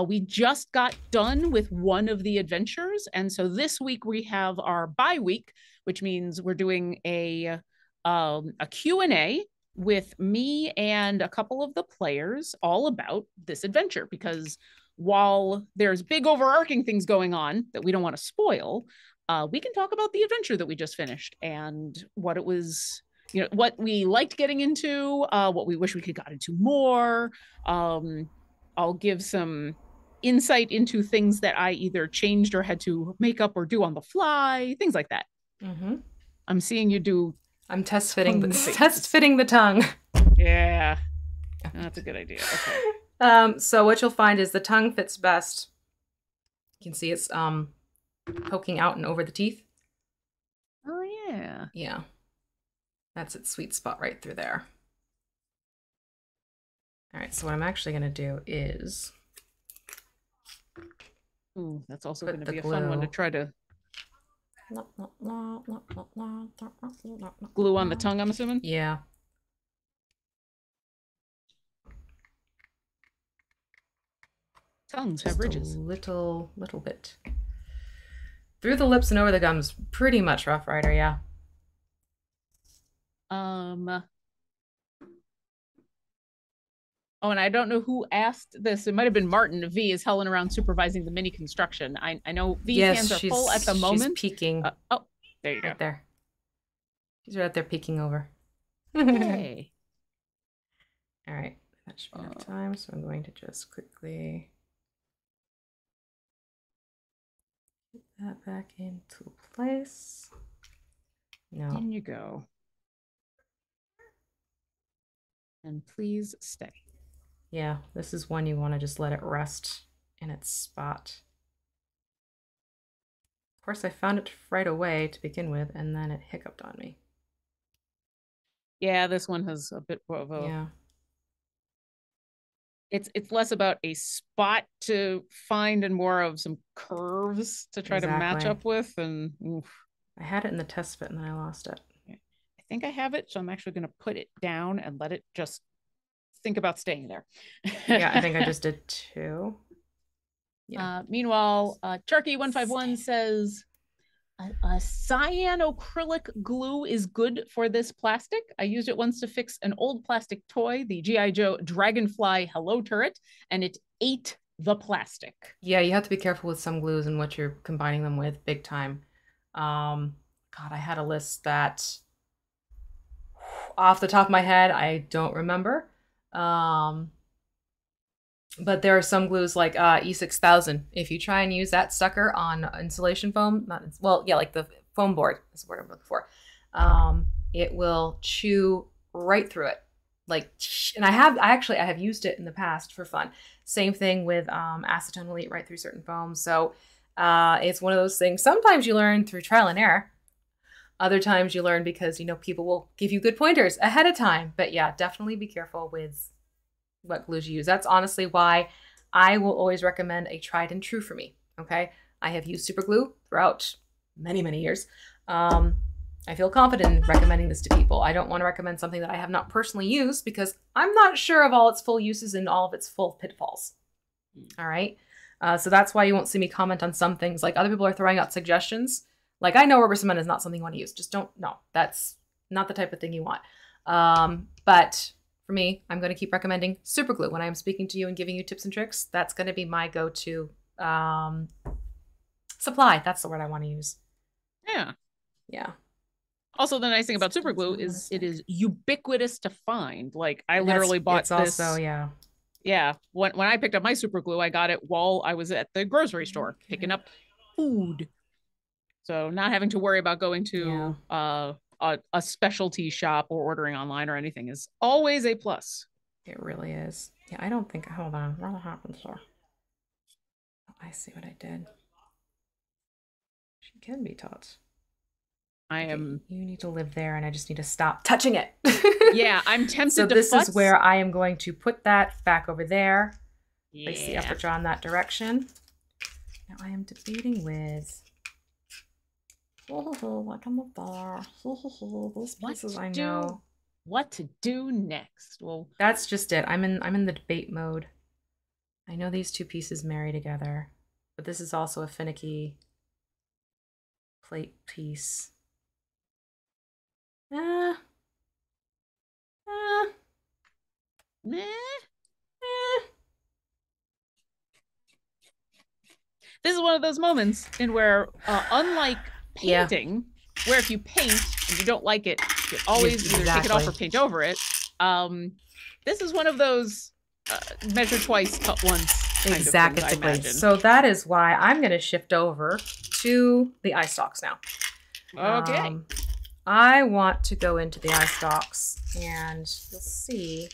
We just got done with one of the adventures, and so this week we have our bye week, which means we're doing a Q&A with me and a couple of the players all about this adventure, because while there's big overarching things going on that we don't want to spoil, we can talk about the adventure that we just finished and what it was, what we liked getting into, what we wish we could got into more. I'll give some insight into things that I either changed or had to make up or do on the fly, things like that. Mm-hmm. I'm seeing you do. I'm test fitting the tongue. Yeah, that's a good idea. Okay. So what you'll find is the tongue fits best. You can see it's poking out and over the teeth. Oh yeah. Yeah. That's its sweet spot right through there. All right, so what I'm actually going to do is... Ooh, that's also going to be a fun one to try to... Glue on the tongue, I'm assuming? Yeah. Tongues have ridges. Little bit. Through the lips and over the gums, pretty much Rough Rider, yeah. Oh, and I don't know who asked this. It might have been Martin. V is Helen around supervising the mini construction. I know V's hands are full at the moment. She's peeking. Oh, there you right go. There. She's right there peeking over. Hey. All right. That should be enough time. So I'm going to just quickly put that back into place. No. In you go. And please stay. Yeah, this is one you want to just let it rest in its spot. Of course, I found it right away to begin with, and then it hiccuped on me. Yeah, this one has a bit of a... Yeah. It's less about a spot to find and more of some curves to try to match up with. And oof. I had it in the test fit and then I lost it. I think I have it, so I'm actually going to put it down and let it just think about staying there. Yeah, I think I just did too. Yeah. Meanwhile, Charky151 says, a cyanoacrylic glue is good for this plastic. I used it once to fix an old plastic toy, the G.I. Joe Dragonfly Hello Turret, and it ate the plastic. Yeah, you have to be careful with some glues and what you're combining them with, big time. God, I had a list that off the top of my head, I don't remember. But there are some glues like E6000. If you try and use that sucker on insulation foam, like the foam board is what I'm looking for, it will chew right through it. And I have used it in the past for fun. Same thing with acetone will eat right through certain foams. So it's one of those things. Sometimes you learn through trial and error. Other times you learn because, people will give you good pointers ahead of time. But yeah, definitely be careful with what glues you use. That's honestly why I will always recommend a tried and true for me. Okay. I have used super glue throughout many, many years. I feel confident in recommending this to people. I don't want to recommend something that I have not personally used because I'm not sure of all its full uses and all of its full pitfalls. All right. So that's why you won't see me comment on some things. Like other people are throwing out suggestions. Like I know rubber cement is not something you want to use. Just don't, no, that's not the type of thing you want. But for me, I'm going to keep recommending super glue when I'm speaking to you and giving you tips and tricks. That's going to be my go-to supply. That's the word I want to use. Yeah. Yeah. Also, the nice thing about super glue is it is ubiquitous to find. Like I literally bought this. Also, yeah. Yeah. When I picked up my super glue, I got it while I was at the grocery store picking up food. So not having to worry about going to a specialty shop or ordering online or anything is always a plus. It really is. Yeah, I don't think, hold on, what happened here? I see what I did. She can be taught. You need to live there and I just need to stop touching it. Yeah, I'm tempted so to this futz. Is where I am going to put that back over there. Yeah. Place the upper jaw in that direction. Now I am debating with like I'm up there. Those places I know. What to do next? Well, that's just it. I'm in the debate mode. I know these two pieces marry together, but this is also a finicky plate piece. This is one of those moments in where, unlike painting, where if you paint and you don't like it, you always either take it off or paint over it. This is one of those measure twice, cut once. Exactly. So that is why I'm going to shift over to the eye stalks now. Okay. I want to go into the eye stalks and you'll see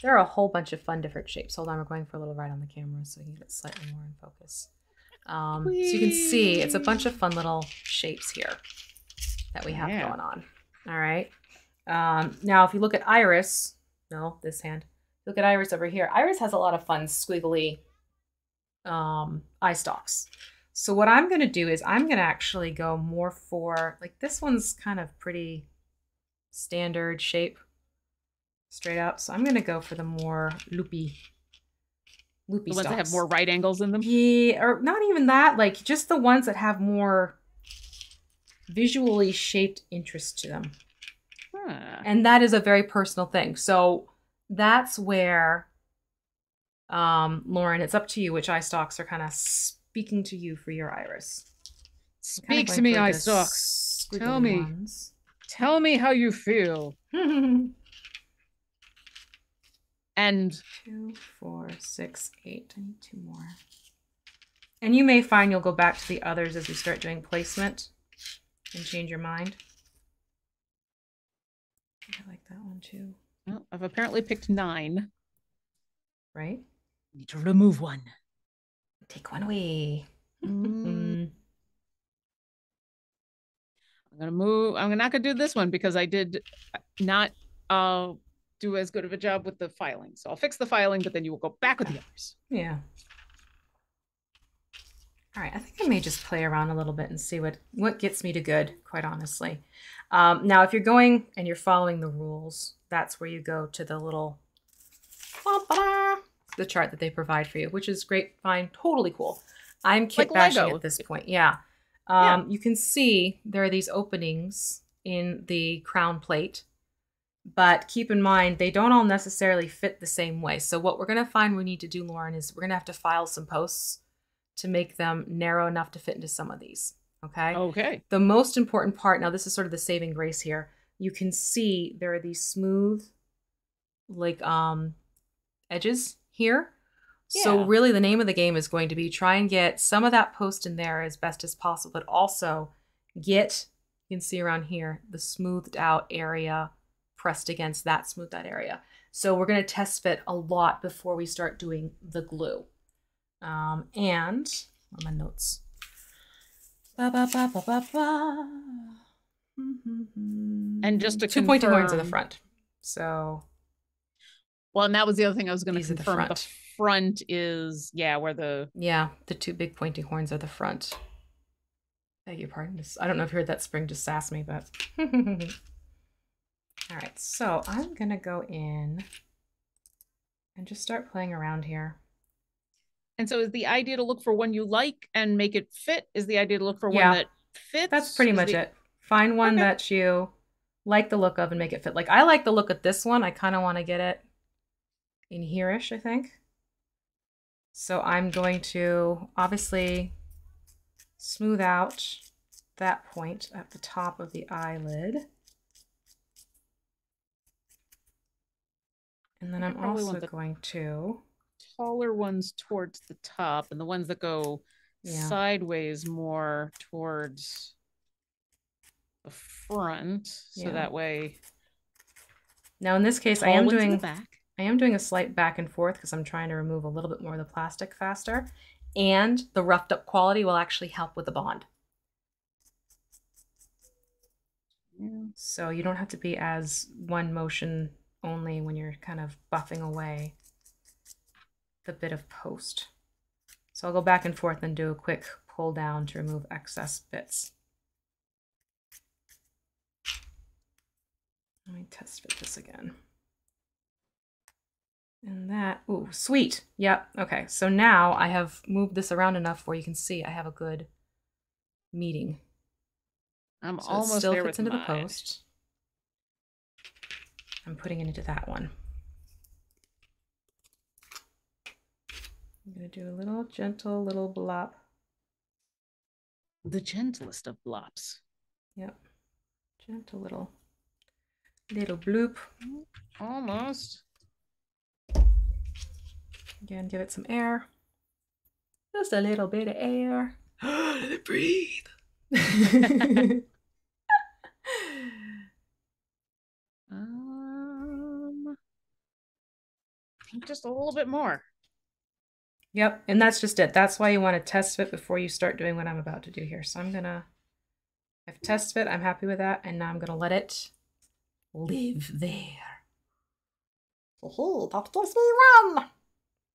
there are a whole bunch of fun different shapes. Hold on, we're going for a little ride on the camera so you can get it slightly more in focus. So you can see it's a bunch of fun little shapes here that we have going on. All right. Now, if you look at Iris, this hand, look at Iris over here. Iris has a lot of fun squiggly eye stalks. So what I'm going to do is I'm going to actually go more for, like this one's kind of pretty standard shape, straight up. So I'm going to go for the more loopy loopy The ones stalks. that have more right angles in them? Yeah, or not even that, like just the ones that have more visually shaped interest to them. Huh. And that is a very personal thing. So that's where, Lauren, it's up to you which eye stalks are kind of speaking to you for your iris. Speak to me, eye stalks. Tell me. Ones. Tell me how you feel. And 2, 4, 6, 8. I need 2 more. And you may find you'll go back to the others as we start doing placement and change your mind. I like that one too. Well, I've apparently picked 9. Right? Need to remove one. Take one away. I'm gonna move. I'm not gonna do this one because I did not do as good of a job with the filing. So I'll fix the filing, but then you will go back with the others. Yeah. All right, I think I may just play around a little bit and see what gets me to good, quite honestly. Now, if you're going and you're following the rules, that's where you go to the little the chart that they provide for you, which is great, fine, totally cool. I'm kit bashing at this point. Yeah. You can see there are these openings in the crown plate, but keep in mind, they don't all necessarily fit the same way. So what we're going to find we need to do, Lauren, is we're going to have to file some posts to make them narrow enough to fit into some of these. Okay. Okay. The most important part, now this is sort of the saving grace here. You can see there are these smooth, like, edges here. Yeah. So really the name of the game is going to be try and get some of that post in there as best as possible, but also get, you can see around here, the smoothed out area pressed against that smoothed out area. So we're going to test fit a lot before we start doing the glue. And what are my notes? And just to 2 pointy horns in the front. So, well, and that was the other thing I was going to confirm. The front is, where the 2 big pointy horns are the front. Beg your pardon. I don't know if you heard that spring just sass me, but all right. So I'm gonna go in and just start playing around here. And so is the idea to look for one you like and make it fit? Is the idea to look for one that fits? That's pretty much it. Find one that you like the look of and make it fit. Like, I like the look of this one. I kind of want to get it in here-ish, I think. So I'm going to obviously smooth out that point at the top of the eyelid. And then I'm also going to taller ones towards the top and the ones that go sideways more towards the front. So that way. Now in this case, I am doing a slight back and forth because I'm trying to remove a little bit more of the plastic faster. And the roughed up quality will actually help with the bond. Yeah. So you don't have to be as one motion only when you're kind of buffing away the bit of post. So I'll go back and forth and do a quick pull down to remove excess bits. Let me test fit this again. And that, ooh, sweet. Yep. Okay. So now I have moved this around enough where you can see I have a good meeting. I'm almost still there fits with into the post. I'm putting it into that one. I'm going to do a little gentle little blop. The gentlest of blops. Yep. Gentle little bloop. Almost. Again, give it some air. Just a little bit of air. Let it breathe. Just a little bit more. Yep, and that's just it. That's why you want to test fit before you start doing what I'm about to do here. So I've test fit, I'm happy with that, and now I'm gonna let it live there. Oh, that gives me rum.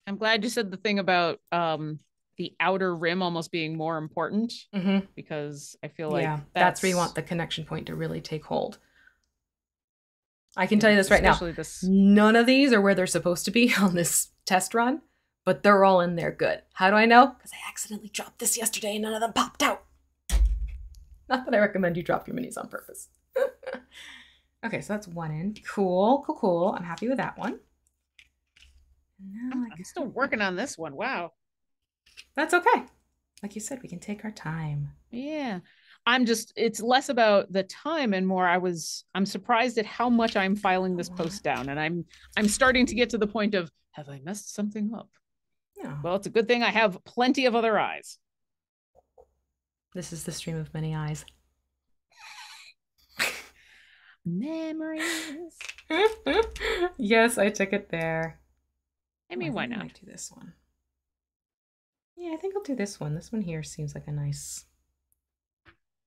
I'm glad you said the thing about the outer rim almost being more important, because I feel like that's where you want the connection point to really take hold. I can tell you this right now. None of these are where they're supposed to be on this test run, but they're all in there good. How do I know? Because I accidentally dropped this yesterday and none of them popped out. Not that I recommend you drop your minis on purpose. Okay, so that's one in. Cool, cool, cool. I'm happy with that one. I'm still working on this one. Wow. That's okay. Like you said, we can take our time. Yeah. It's less about the time and more I'm surprised at how much I'm filing this post down. And I'm starting to get to the point of, have I messed something up? Yeah. Well, it's a good thing I have plenty of other eyes. This is the stream of many eyes. Memories. Yes, I took it there. I mean, why not? I might do this one. Yeah, I think I'll do this one. This one here seems like a nice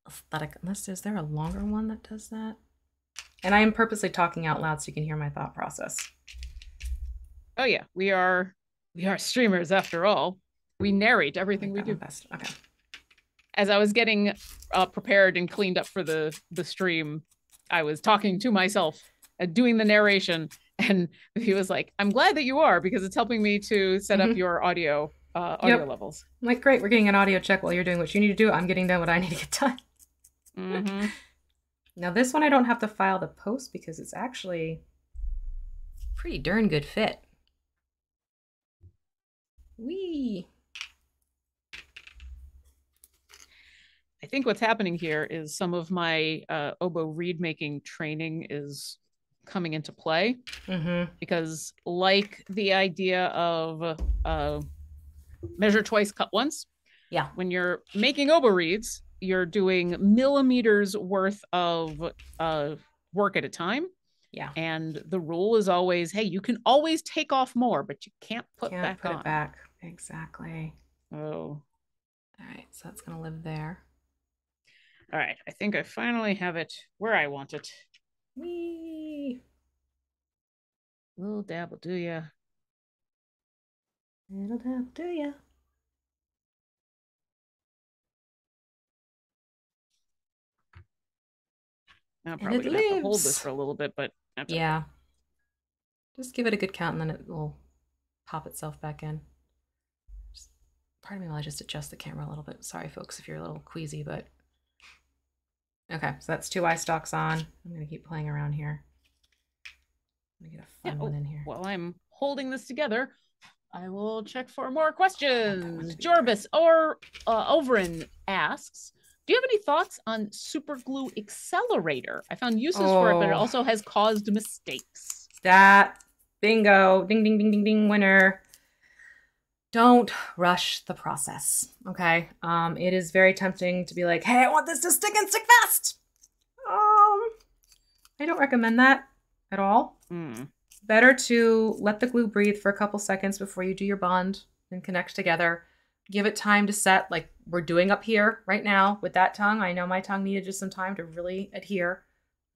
aesthetic. Unless, is there a longer one that does that? And I am purposely talking out loud so you can hear my thought process. Oh yeah, we are streamers after all. We narrate everything we do. Best. Okay. As I was getting prepared and cleaned up for the stream, I was talking to myself, doing the narration, and he was like, "I'm glad that you are, because it's helping me to set up your audio levels." I'm like, great, we're getting an audio check while you're doing what you need to do. I'm getting done what I need to get done. Mm-hmm. Now this one I don't have to file the post because it's actually pretty darn good fit. Whee! I think what's happening here is some of my oboe reed making training is coming into play, because like the idea of measure twice, cut once. Yeah. When you're making oboe reeds, you're doing millimeters worth of work at a time. Yeah. And the rule is always, hey, you can always take off more, but you can't put it back. Exactly. Oh. All right, so that's gonna live there. All right, I think I finally have it where I want it. Whee! Little dab will do ya. Little dab will do ya. I'm probably gonna have to hold this for a little bit, but that's yeah. Okay. Just give it a good count and then it will pop itself back in. Pardon me while I just adjust the camera a little bit. Sorry, folks, if you're a little queasy, but... Okay, so that's 2 eye stalks on. I'm going to keep playing around here. Let me get a fun one in here. While I'm holding this together, I will check for more questions. Jorbis or Overin asks, do you have any thoughts on super glue Accelerator? I found uses for it, but it also has caused mistakes. That, bingo, ding, ding, ding, ding, ding, winner. Don't rush the process, okay? It is very tempting to be like, hey, I want this to stick and stick fast. I don't recommend that at all. Better to let the glue breathe for a couple seconds before you do your bond and connect together. Give it time to set, like we're doing up here right now with that tongue. I know my tongue needed just some time to really adhere.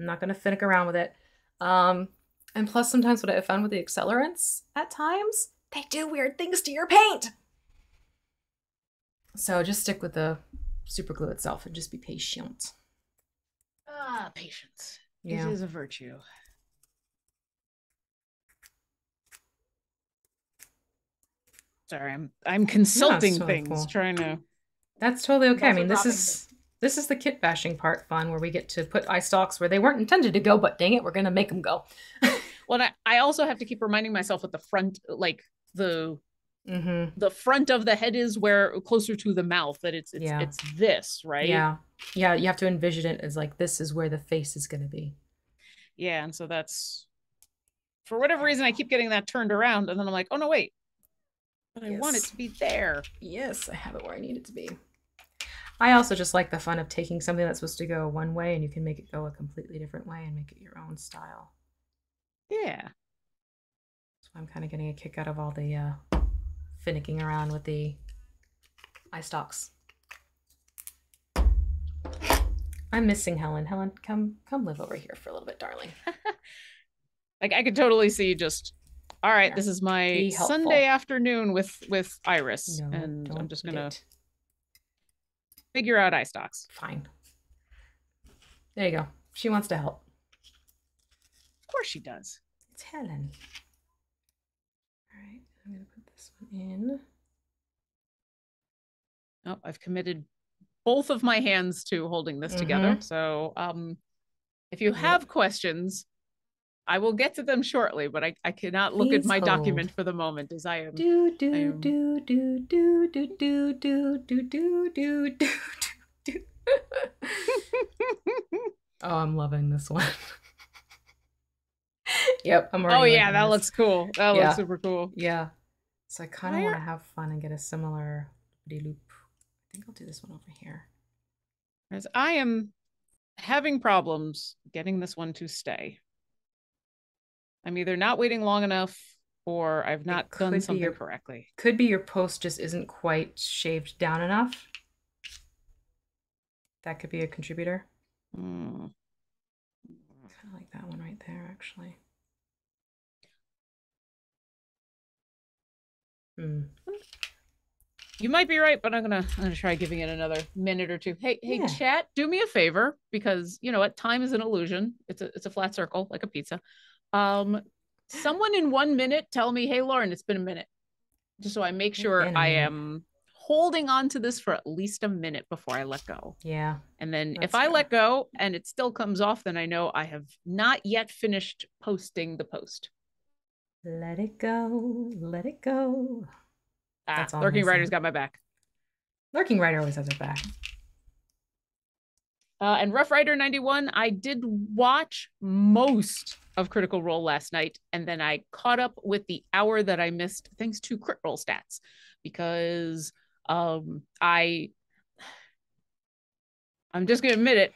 I'm not going to finick around with it. And plus, sometimes what I found with the accelerants at times, they do weird things to your paint. So just stick with the super glue itself and just be patient. Patience. Yeah. It is a virtue. Sorry, I'm consulting things, cool. Trying to. That's totally okay. I mean, this is the kit bashing part fun, where we get to put eye stalks where they weren't intended to go, but dang it, we're gonna make them go. Well, I also have to keep reminding myself at the front, like the front of the head is where closer to the mouth, that it's this, right? Yeah. You have to envision it as like, this is where the face is gonna be. Yeah, and so that's, for whatever reason, I keep getting that turned around, and then I'm like, oh no, wait. But I want it to be there. Yes, I have it where I need it to be. I also just like the fun of taking something that's supposed to go one way and you can make it go a completely different way and make it your own style. Yeah. So I'm kind of getting a kick out of all the finicking around with the eye stalks. I'm missing Helen. Helen, come live over here for a little bit, darling. Like, I could totally see just, all right, this is my Sunday afternoon with Iris, and I'm just gonna figure out eye stalks. Fine. There you go. She wants to help. Of course she does. It's Helen. All right. I'm gonna put this one in. Oh, I've committed both of my hands to holding this together. So if you have questions, I will get to them shortly, but I cannot look at my document for the moment as I am. Do do do do do do do do do do do do do. Oh, I'm loving this one. Yep, I'm already. Oh yeah, that looks cool. That looks super cool. Yeah. So I kind of want to have fun and get a similar loop. I think I'll do this one over here. As I am having problems getting this one to stay. I'm either not waiting long enough or I've not done something correctly. Could be your post just isn't quite shaved down enough. That could be a contributor. Kind of like that one right there, actually. You might be right, but I'm gonna try giving it another minute or two. Hey, chat, do me a favor, because you know what, time is an illusion. It's a flat circle like a pizza. Someone in 1 minute tell me, hey Lauren, it's been a minute, just so I make sure I am holding on to this for at least a minute before I let go. Yeah. And then if I let go and it still comes off, then I know I have not yet finished posting the post. Let it go. Let it go. Lurking Rider's got my back. Lurking Rider always has her back. And Rough Rider 91, I did watch most of Critical Role last night, and then I caught up with the hour that I missed thanks to Crit Roll Stats, because I'm just gonna admit it,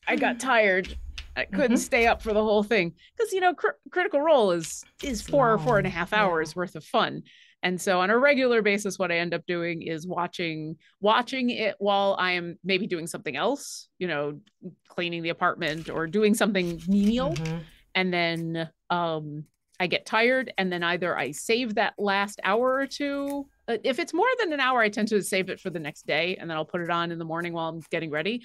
I got tired. I couldn't stay up for the whole thing, because you know Critical Role is 4.5 hours worth of fun. And so on a regular basis, what I end up doing is watching it while I am maybe doing something else, you know, cleaning the apartment or doing something menial. And then I get tired, and then either I save that last hour or two. If it's more than an hour, I tend to save it for the next day, and then I'll put it on in the morning while I'm getting ready.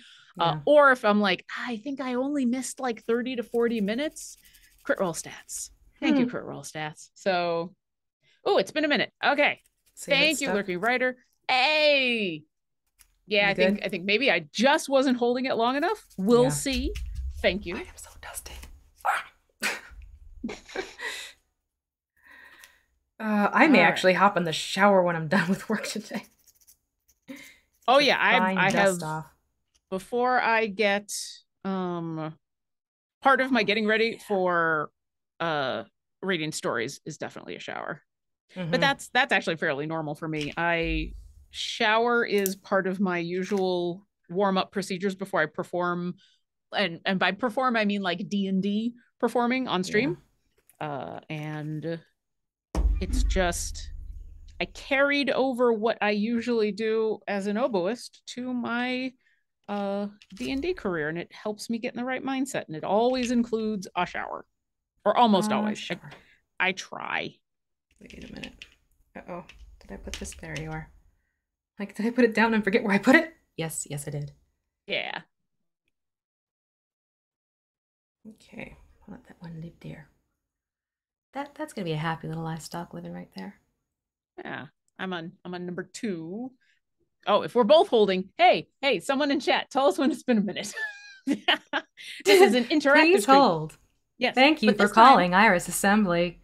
Or if I'm like, I think I only missed like 30 to 40 minutes, Crit Roll Stats. Thank you, Crit Roll Stats. So, oh, it's been a minute. Okay. Thank you, Lurking Rider. Hey. Yeah, I think maybe I just wasn't holding it long enough. We'll see. Thank you. I am so dusty. I may actually hop in the shower when I'm done with work today. Oh yeah, I have off. Before I get part of my getting ready for reading stories is definitely a shower. But that's actually fairly normal for me. Shower is part of my usual warm-up procedures before I perform, and by perform I mean like D&D performing on stream. And it's just, I carried over what I usually do as an oboist to my D&D career, and it helps me get in the right mindset, and it always includes a shower, or almost always. I try. Wait a minute. Uh-oh. Did I put this? There you are. Like, did I put it down and forget where I put it? Yes, I did. Yeah. Okay. I'll let that one live there. That's gonna be a happy little livestock living right there. Yeah. I'm on number 2. Oh, if we're both holding, hey, someone in chat, tell us when it's been a minute. This is an interactive Please stream. Hold. Yes. Thank you for calling Iris Assembly.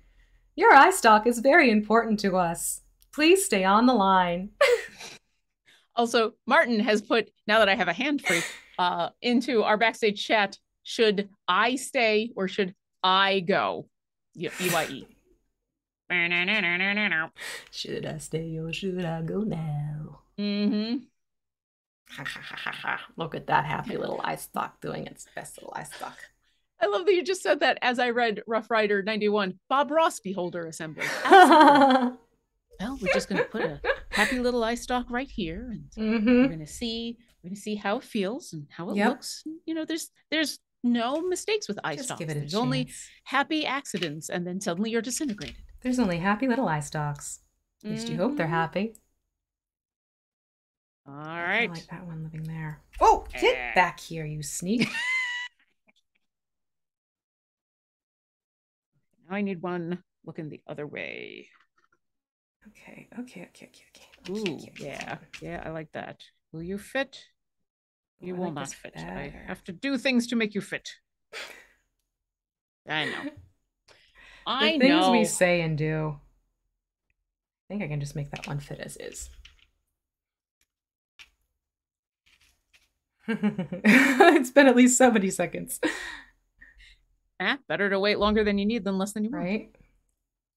Your iStock is very important to us. Please stay on the line. Also, Martin has put, now that I have a hand free, into our backstage chat, should I stay or should I go? EYE. Should I stay or should I go now? Look at that happy little iStock doing its best little iStock. I love that you just said that as I read Rough Rider 91. Bob Ross Beholder Assembly. Well, we're just going to put a happy little iStock right here, and we're going to see how it feels and how it looks. You know, there's no mistakes with iStock. There's only happy accidents, and then suddenly you're disintegrated. There's only happy little iStocks. At least you hope they're happy. All right. I like that one living there. Oh, get back here, you sneak. Now I need one looking the other way. Okay. Ooh, yeah. Yeah, I like that. Will you fit? You will not fit. I have to do things to make you fit. I know. The things we say and do. I think I can just make that one fit as is. It's been at least 70 seconds. Better to wait longer than you need than less than you want. Right?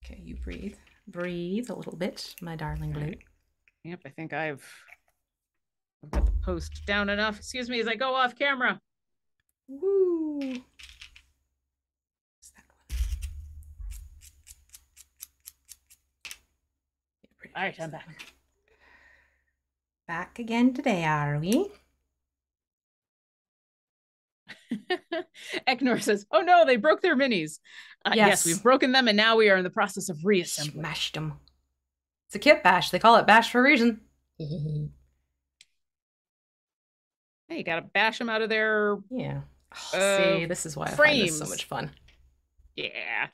Okay, you breathe. Breathe a little bit, my darling Blue. Right. Yep, I think I've got the post down enough. Excuse me as I go off camera. Woo! All right, I'm back. Back again today, are we? Eknor says, oh no, they broke their minis. Yes, we've broken them, and now we are in the process of reassembling. Smashed them. It's a kit bash. They call it bash for a reason. Hey, you gotta bash them out of their... Yeah. Oh, see, this is why frames. I find this so much fun. Yeah.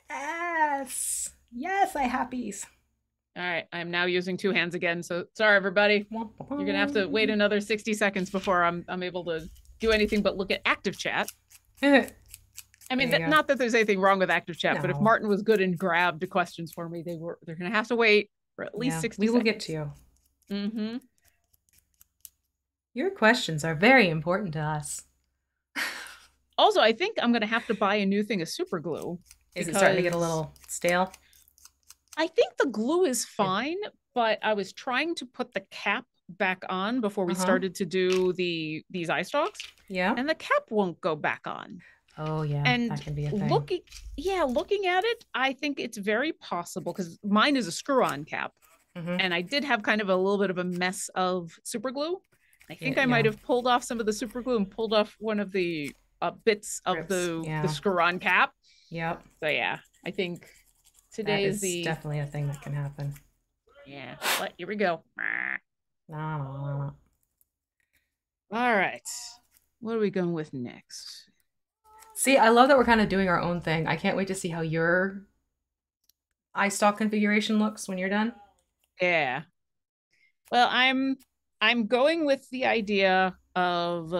Yes. Yes, I happies. All right, I'm now using 2 hands again, so sorry, everybody. You're gonna have to wait another 60 seconds before I'm able to do anything but look at active chat. I mean, not that there's anything wrong with active chat, but if Martin was good and grabbed questions for me, they're gonna have to wait for at least 60 seconds. We will get to you. Mm-hmm. Your questions are very important to us. Also, I think I'm gonna have to buy a new thing of super glue. Is it starting to get a little stale? I think the glue is fine, but I was trying to put the cap back on before we started to do these eye stalks. Yeah. And the cap won't go back on. Oh yeah, and that can be a thing. Looking at it, I think it's very possible because mine is a screw-on cap. And I did have kind of a little bit of a mess of super glue. I think I might have pulled off some of the super glue and pulled off one of the bits of the screw-on cap. Yep. So yeah, I think today is definitely a thing that can happen. Yeah, but here we go. All right, what are we going with next? See, I love that we're kind of doing our own thing. I can't wait to see how your eye stalk configuration looks when you're done. Yeah. Well, I'm going with the idea of,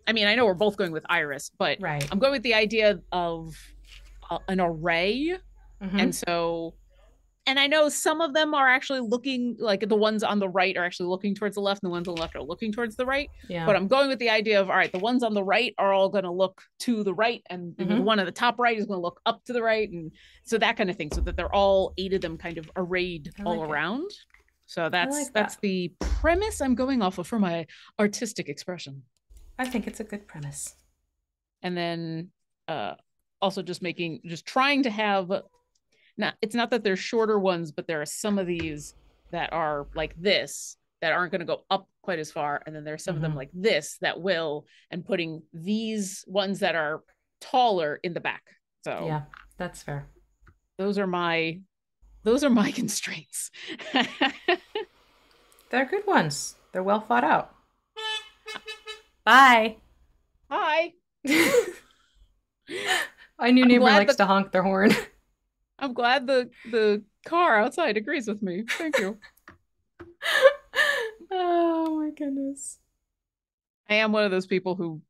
I mean, I know we're both going with iris, but I'm going with the idea of an array. And so, and I know some of them are actually looking, like the ones on the right are actually looking towards the left and the ones on the left are looking towards the right. Yeah. But I'm going with the idea of, all right, the ones on the right are all going to look to the right and the one on the top right is going to look up to the right. And so that kind of thing, so that they're all 8 of them kind of arrayed all around. So that's the premise I'm going off of for my artistic expression. I think it's a good premise. And then also just trying to have, it's not that they're shorter ones, but there are some of these that are like this that aren't going to go up quite as far. And then there's some of them like this that will, and putting these ones that are taller in the back. So yeah, that's fair. Those are my constraints. They're good ones. They're well thought out. Bye. Hi. My new neighbor likes to honk their horn. I'm glad the car outside agrees with me. Thank you. Oh my goodness. I am one of those people who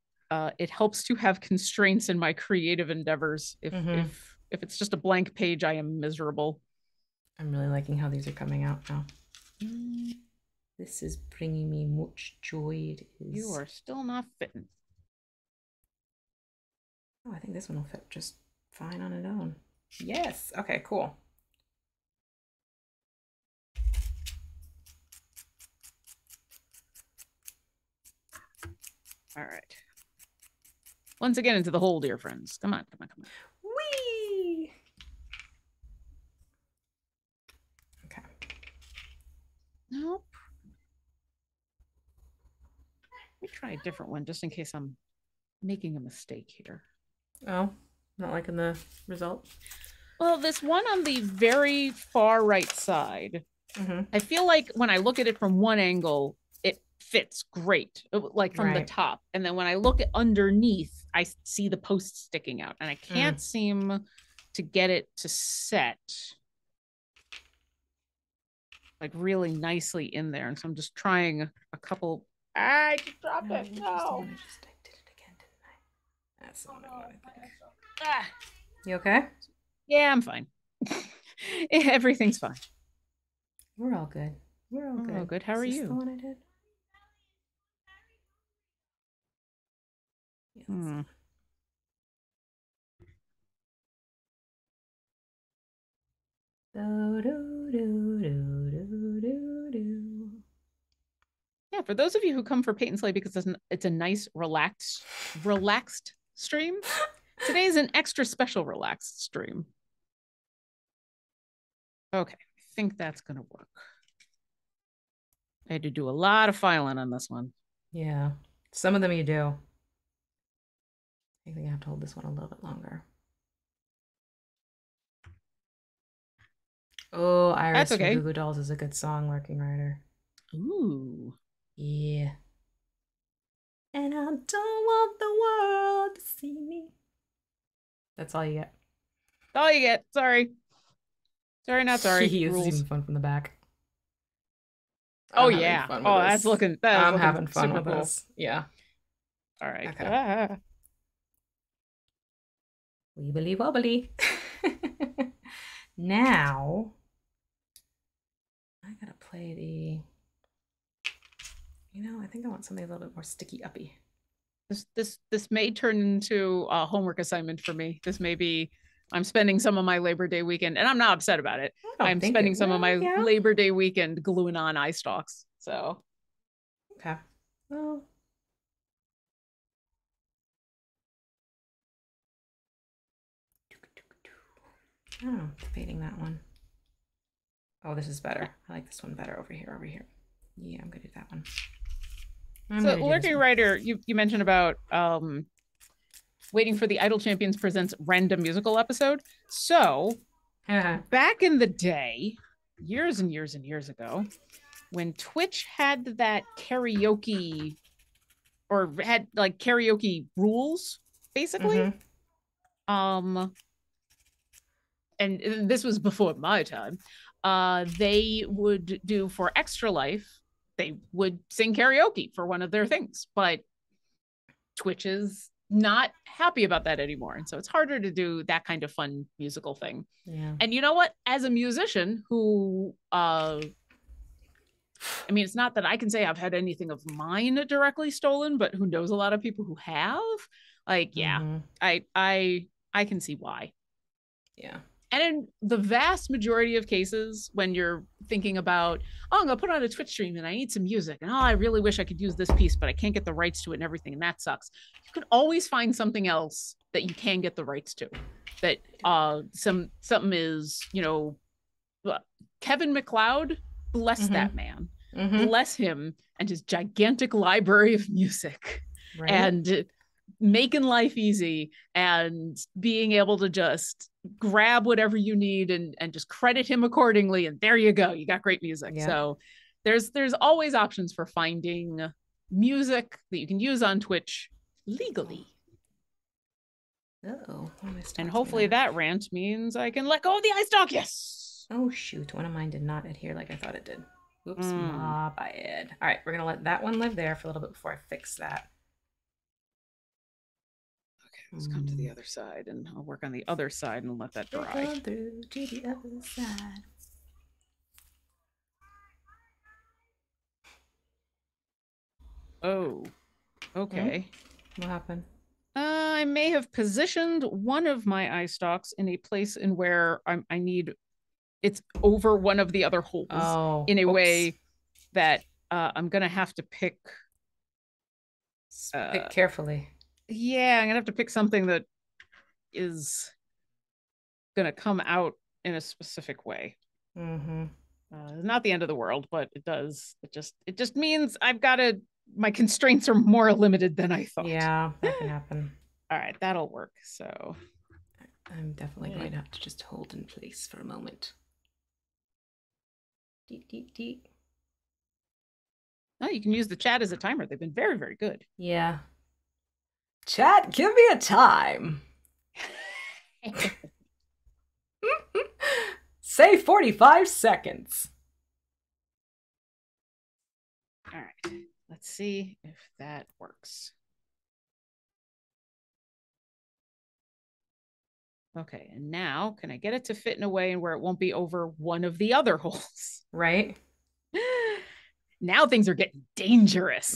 it helps to have constraints in my creative endeavors. If it's just a blank page, I am miserable. I'm really liking how these are coming out now. This is bringing me much joy. It is. You are still not fitting. Oh, I think this one will fit just fine on its own. Yes. Okay, cool. All right. Once again into the hole, dear friends. Come on. Whee! Okay. Nope. Let me try a different one just in case I'm making a mistake here. Oh, not liking the result? Well, this one on the very far right side, I feel like when I look at it from one angle, it fits great, like from the top. And then when I look at underneath, I see the post sticking out and I can't seem to get it to set like really nicely in there. And so I'm just trying a couple. I just dropped it. No. I did it again, didn't I? That's the one I want, I think. You okay? Yeah, I'm fine. Everything's fine. We're all good. We're all good. Oh, good. How are you? The one I did? Yeah, Yeah, for those of you who come for Peyton Slay because it's a nice, relaxed stream, today is an extra special relaxed stream. Okay, I think that's going to work. I had to do a lot of filing on this one. Yeah, some of them you do. I think I have to hold this one a little bit longer. Oh, Iris from Goo Goo Dolls is a good song, Lurking Rider. Ooh. Yeah. And I don't want the world to see me. That's all you get. That's all you get. Sorry. Sorry, not sorry. This is even fun from the back. Oh, yeah. Oh, that's looking. I'm having fun with this. Yeah. All right. Okay. Weebly wobbly. Now, I gotta play the. I think I want something a little bit more sticky uppy. This may turn into a homework assignment for me. This may be. I'm spending some of my Labor Day weekend, and I'm not upset about it. I'm spending some of my Labor Day weekend gluing on eye stalks. So. Okay. Well. Oh, debating that one. Oh, this is better. I like this one better over here. Yeah, I'm gonna do that one. So, Lurking Rider, you mentioned about waiting for the Idol Champions Presents random musical episode. So, back in the day, years and years and years ago, when Twitch had that karaoke or had like karaoke rules, basically, and this was before my time, they would do for Extra Life, they would sing karaoke for one of their things, but Twitch is not happy about that anymore. And so it's harder to do that kind of fun musical thing. Yeah. And you know what? As a musician who, I mean, it's not that I can say I've had anything of mine directly stolen, but who knows a lot of people who have, like, yeah, I can see why. Yeah. And in the vast majority of cases, when you're thinking about, oh, I'm going to put on a Twitch stream and I need some music, and oh, I really wish I could use this piece, but I can't get the rights to it and everything, and that sucks. You can always find something else that you can get the rights to. That something is, Kevin MacLeod, bless that man, bless him and his gigantic library of music, and making life easy and being able to just grab whatever you need and just credit him accordingly, and there you go, you got great music. Yeah. So there's always options for finding music that you can use on Twitch legally. And hopefully that rant means I can let go of the eye stalk. Yes. Oh shoot, one of mine did not adhere like I thought it did. Oops, my bad. All right, we're gonna let that one live there for a little bit before I fix that. Let's come to the other side, and I'll work on the other side and let that dry. Go through to the other side. Oh, okay. What happened? I may have positioned one of my eye stalks in a place in where I need it's over one of the other holes in a way that I'm gonna have to pick. Pick carefully. Yeah, I'm gonna have to pick something that is gonna come out in a specific way. Not the end of the world, but it does. It just means I've got to. My constraints are more limited than I thought. Yeah, that can happen. All right, that'll work. So I'm definitely going to have to just hold in place for a moment. Deep, deep, deep. No, you can use the chat as a timer. They've been very, very good. Yeah. Chat, give me a time. 45 seconds. All right. Let's see if that works. Okay, and now can I get it to fit in a way where it won't be over one of the other holes? Right? Now things are getting dangerous.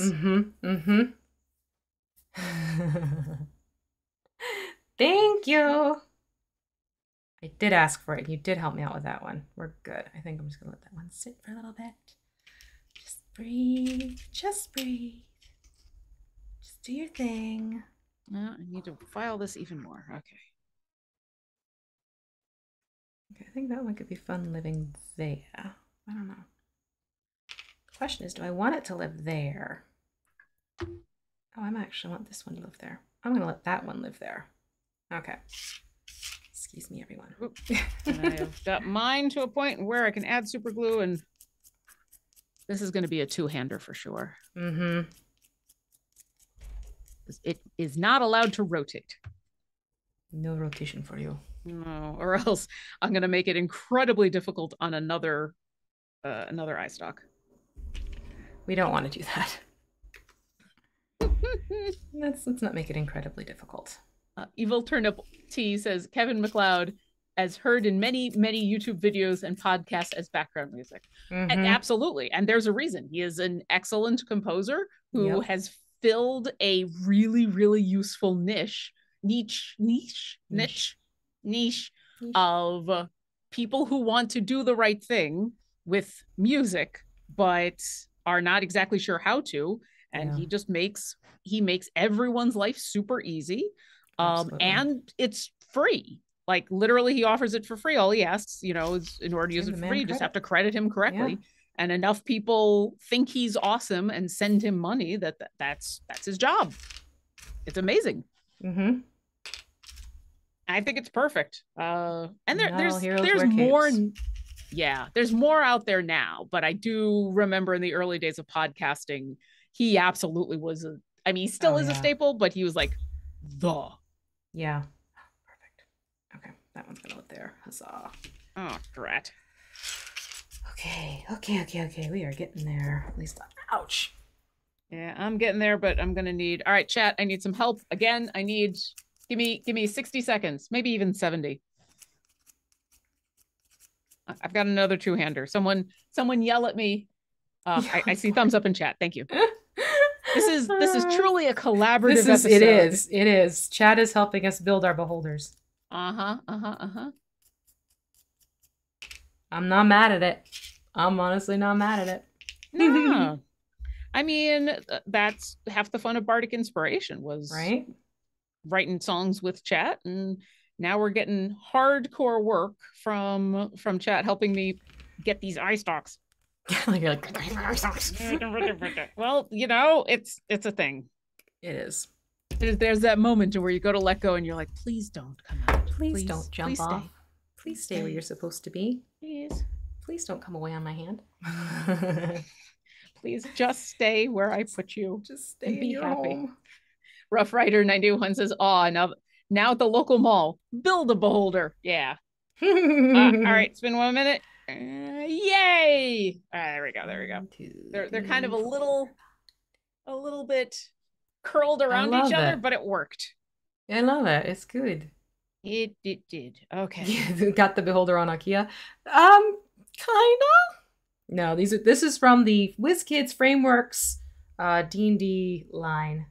Thank you. I did ask for it. You did help me out with that one. We're good. I think I'm just going to let that one sit for a little bit. Just breathe. Just breathe. Just do your thing. I need to file this even more. Okay. I think that one could be fun living there. I don't know. The question is, do I want it to live there? Oh, I actually want this one to live there. I'm going to let that one live there. Okay. Excuse me, everyone. I've got mine to a point where I can add super glue, and this is going to be a two-hander for sure. It is not allowed to rotate. No rotation for you. No, or else I'm going to make it incredibly difficult on another eye stalk. We don't want to do that. Let's not make it incredibly difficult. Evil Turnip T says Kevin MacLeod as heard in many YouTube videos and podcasts as background music. And absolutely, and there's a reason. He is an excellent composer who has filled a really useful niche of people who want to do the right thing with music but are not exactly sure how to, and he just makes everyone's life super easy. And it's free. Like literally he offers it for free. All he asks, is in order to use it for free, you just have to credit him correctly. And enough people think he's awesome and send him money that's his job. It's amazing. I think it's perfect. And there's more. There's more out there now, but I do remember in the early days of podcasting, he absolutely was he still is a staple, but he was like Yeah. Perfect. Okay. That one's gonna live there. Huzzah. Oh, drat. Okay. We are getting there. At least, ouch. Yeah, I'm getting there, but I'm gonna need. All right, chat. I need some help again. I need. Give me 60 seconds, maybe even 70. I've got another two-hander. Someone yell at me. I see thumbs up in chat. Thank you. This is truly a collaborative episode. It is. Chat is helping us build our beholders. I'm not mad at it. I'm honestly not mad at it. No. I mean, that's half the fun of Bardic Inspiration was writing songs with chat, and now we're getting hardcore work from chat helping me get these eye stalks. You're like, well, it's a thing. It is. There's that moment where you go to let go and you're like, please don't come out. Please don't jump off. Stay. Please stay where you're supposed to be. Please don't come away on my hand. Please just stay where I put you. Just stay and be happy. Home. Rough Rider 91 says, now at the local mall, build a beholder. Yeah. All right, it's been 1 minute. Yay! All right, there we go. They're kind of a little bit curled around each other, but it worked. I love it. It's good. It did. Okay. You got the beholder on IKEA. Kinda. No, this is from the WizKids Frameworks D&D line.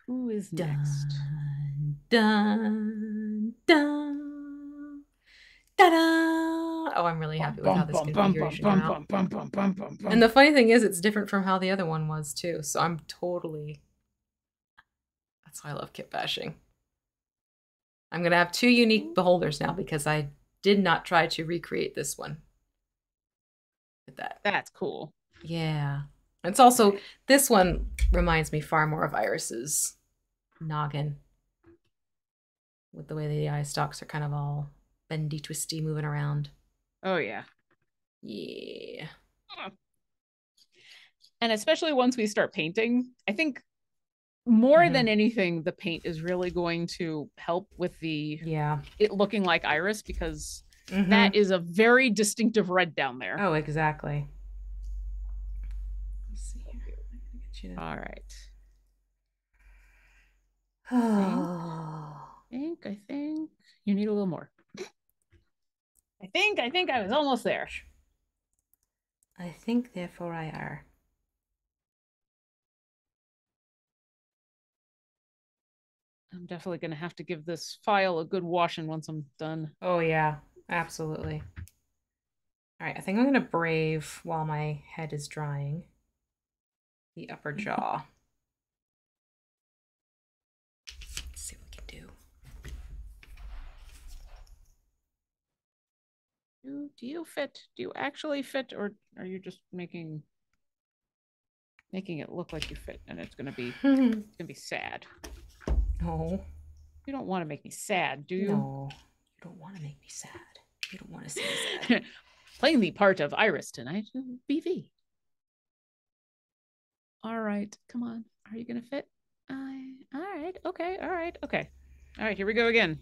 Who is next? Dun, dun, ta-da! Oh, I'm really happy with how this configuration came out. And the funny thing is, it's different from how the other one was too. So I'm totally. That's why I love kit bashing. I'm gonna have 2 unique beholders now because I did not try to recreate this one. With that. That's cool. Yeah. It's also, this one reminds me far more of Iris's noggin. With the way the eye stalks are kind of all bendy, twisty, moving around. Oh, yeah. Yeah. And especially once we start painting, I think more than anything, the paint is really going to help with it looking like iris, because that is a very distinctive red down there. Oh, exactly. Let's see here. All right. I think you need a little more. I think I was almost there. I think, therefore, I are. I'm definitely going to have to give this file a good washing once I'm done. Oh, yeah, absolutely. All right, I think I'm going to brave while my head is drying the upper jaw. Let's see what we can do. Do you fit? Do you actually fit, or are you just making it look like you fit, and it's going to be sad? No. You don't want to make me sad, do you? No, you don't want to make me sad. You don't want to see me sad. Playing the part of Iris tonight, BV. All right, come on. Are you going to fit? All right, okay, all right, okay. All right, here we go again.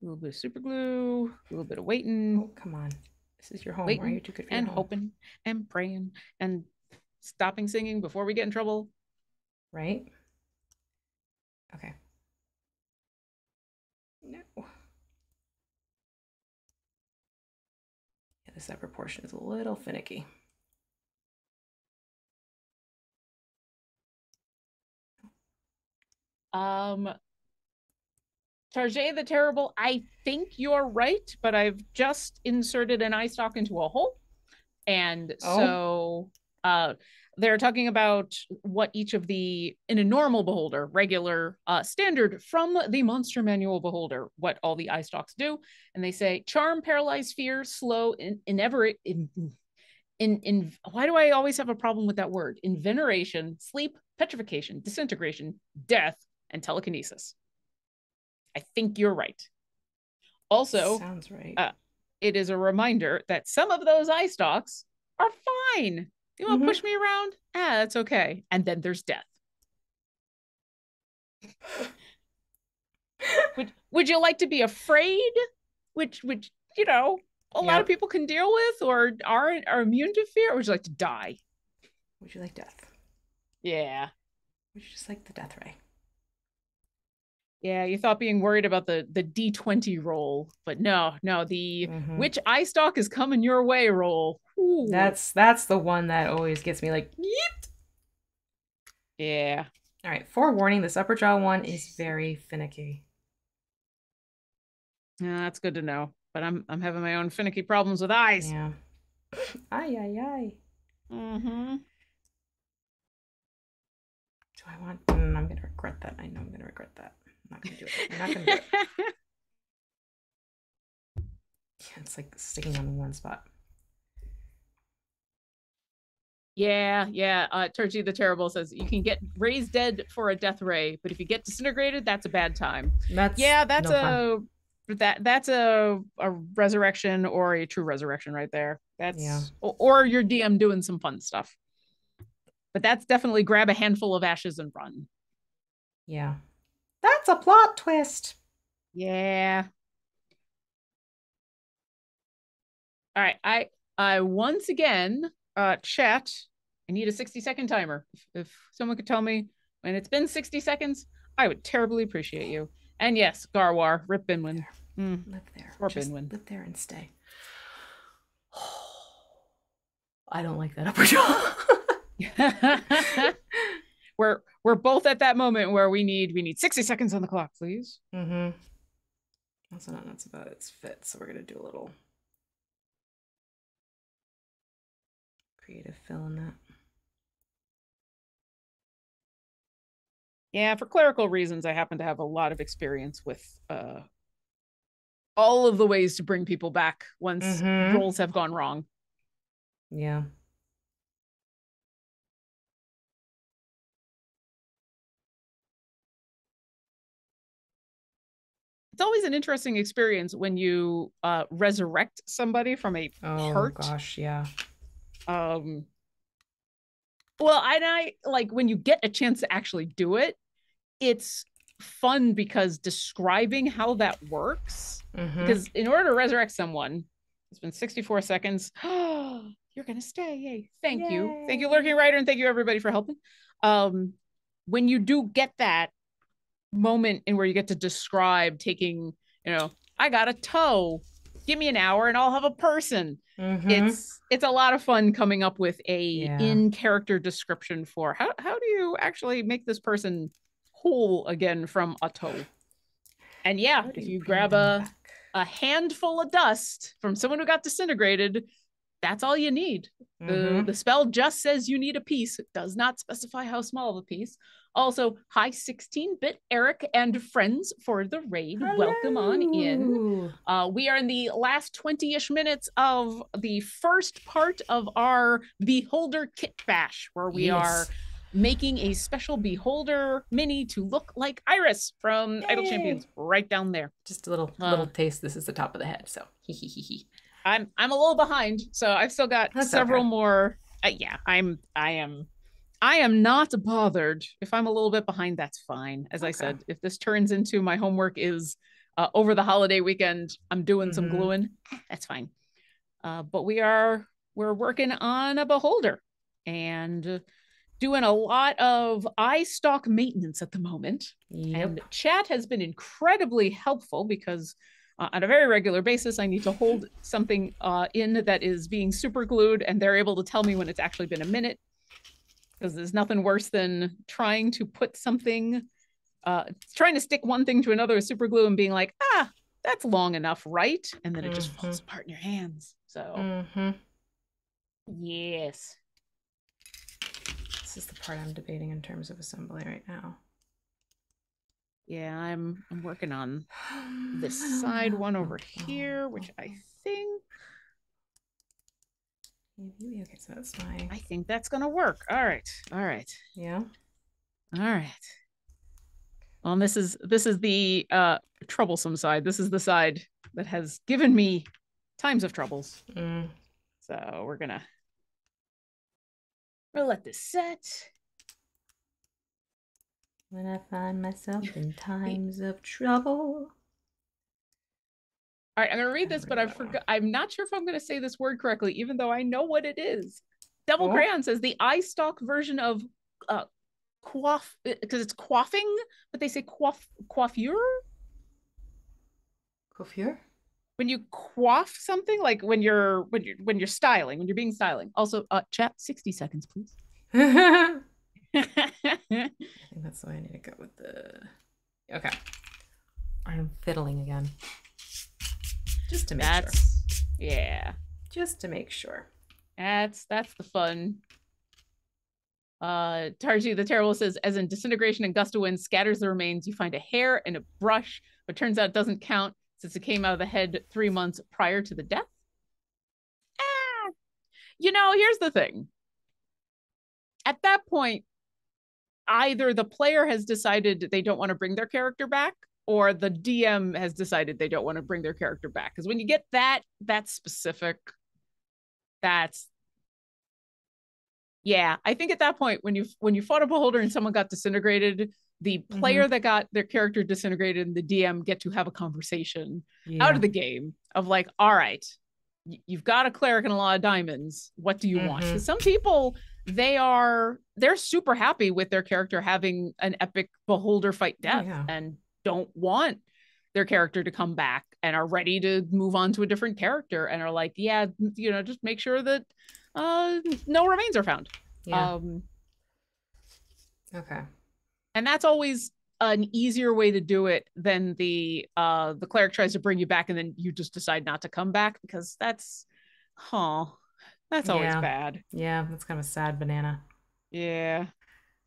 A little bit of super glue, a little bit of waiting. Oh, come on. This is your home. Waiting, why are you too good for and your home? hoping and praying and stopping singing before we get in trouble. Right? Okay. No. Yeah, this upper portion is a little finicky. Tarjay the Terrible, I think you're right, but I've just inserted an eye stalk into a hole. And so they're talking about what each of in a normal beholder, regular, standard from the Monster Manual beholder, what all the eye stalks do. And they say charm, paralyze, fear, slow, why do I always have a problem with that word? Inveneration, sleep, petrification, disintegration, death, and telekinesis. I think you're right. Also, sounds right. It is a reminder that some of those eye stalks are fine. You want to push me around? That's okay. And then there's death. Would you like to be afraid? Which you know, a lot of people can deal with or are immune to fear, or would you like to die? Would you like death? Yeah. Would you just like the death ray? Yeah, you thought being worried about the D20 roll, but no, the which eye stalk is coming your way roll. Ooh. That's the one that always gets me like, yeet. Yeah. All right, forewarning, this upper jaw one is very finicky. Yeah, that's good to know. But I'm having my own finicky problems with eyes. Yeah. Ay. Mm-hmm. Do I want? I'm gonna regret that. I know I'm gonna regret that. I'm not gonna do it. I'm not gonna do it. Yeah, it's like sticking on one spot. Yeah. Turgy the Terrible says you can get raised dead for a death ray, but if you get disintegrated, that's a bad time. That's a resurrection or a true resurrection right there. That's or your DM doing some fun stuff. But that's definitely grab a handful of ashes and run. Yeah. That's a plot twist. Yeah. All right. I once again, chat, I need a 60-second timer. If someone could tell me when it's been 60 seconds, I would terribly appreciate you. And yes, Garwar, Rip Binwin. Live there. Or just Binwin. Live there and stay. I don't like that upper jaw. We're both at that moment where we need 60 seconds on the clock, please. Also not nuts about its fit, so we're gonna do a little creative fill in that. Yeah, for clerical reasons, I happen to have a lot of experience with all of the ways to bring people back once rolls have gone wrong. Yeah. It's always an interesting experience when you resurrect somebody from a part. Oh gosh, yeah. Well, I like when you get a chance to actually do it, it's fun because describing how that works. Because in order to resurrect someone, it's been 64 seconds. You're gonna stay. Yay. Thank you. Thank you, Lurking Writer, and thank you everybody for helping. When you do get that moment in where you get to describe taking, I got a toe. Give me an hour and I'll have a person. It's a lot of fun coming up with a in-character description for how do you actually make this person whole again from a toe. And yeah, if you grab a handful of dust from someone who got disintegrated, that's all you need. The spell just says you need a piece. It does not specify how small of a piece. Also, hi 16-bit Eric and friends for the raid. Hello. Welcome on in. We are in the last 20-ish minutes of the first part of our Beholder Kit Bash, where we are making a special Beholder mini to look like Iris from Idle Champions right down there. Just a little taste. This is the top of the head, so I'm a little behind, so I've still got several more. I am not bothered. If I'm a little bit behind, that's fine. As I said, if this turns into my homework is over the holiday weekend, I'm doing some gluing, that's fine. But we're working on a Beholder and doing a lot of iStock maintenance at the moment. And chat has been incredibly helpful because on a very regular basis, I need to hold something in that is being super glued, and they're able to tell me when it's actually been a minute. Because there's nothing worse than trying to put something, trying to stick one thing to another with super glue and being like, that's long enough, right? And then it just falls apart in your hands. So, yes. This is the part I'm debating in terms of assembly right now. Yeah, I'm working on this side one over here, which I think. Okay, so that's fine. I think that's gonna work. All right. Yeah. All right. Well, this is the troublesome side. This is the side that has given me times of troubles. So we'll let this set. When I find myself in times of trouble. All right, I'm going to read this, but I'm not sure if I'm going to say this word correctly, even though I know what it is. Double Crayon says the iStock version of quaff, because it's quaffing, but they say coiffure? Coiffure? When you quaff something, like when you're styling, when you're being styling. Also, chat 60 seconds, please. I think that's the way I need to go with the. Okay. I'm fiddling again. Just to make sure. Yeah. Just to make sure. That's the fun. Tarji the Terrible says, as in disintegration and gust of wind scatters the remains, you find a hair and a brush, but turns out it doesn't count since it came out of the head 3 months prior to the death. Here's the thing. At that point, either the player has decided they don't want to bring their character back, or the DM has decided they don't want to bring their character back. Because when you get that specific, I think at that point, when you fought a Beholder and someone got disintegrated, the player that got their character disintegrated and the DM get to have a conversation out of the game of like, all right, you've got a cleric and a lot of diamonds. What do you want? Because some people, they're super happy with their character having an epic Beholder fight death and don't want their character to come back and are ready to move on to a different character and are like, just make sure that no remains are found. Okay. And that's always an easier way to do it than the cleric tries to bring you back and then you just decide not to come back, because that's always bad. Yeah, that's kind of a sad banana. Yeah.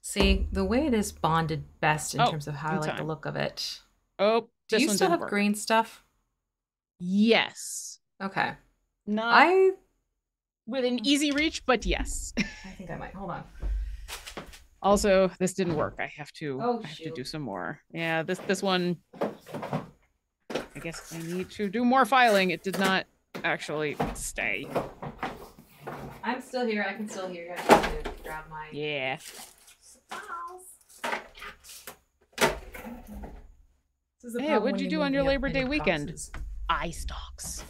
See, the way it is bonded best in terms of how I like the look of it. Oh, do you still have green stuff? Yes. Okay. Not within easy reach, but yes. I think I might. Hold on. Also, this didn't work. I have to do some more. Yeah, this one, I guess I need to do more filing. It did not actually stay. I'm still here. I can still hear you. grab my supplies. Hey, what'd you do on your Labor Day weekend? Eye stalks.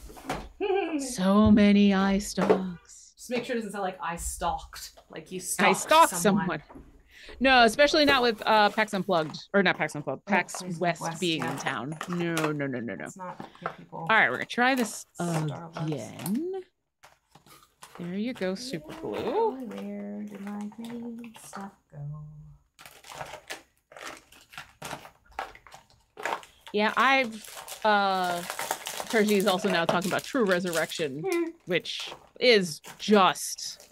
So many eye stalks. Just make sure it doesn't sound like I stalked. Like you I stalked stalked someone. No, especially not with PAX Unplugged. Or not PAX Unplugged. PAX West being in town. No. It's not good people. All right, we're going to try this again. There you go, super glue. Where did my green stuff go? Yeah, Percy is also now talking about True Resurrection, which is just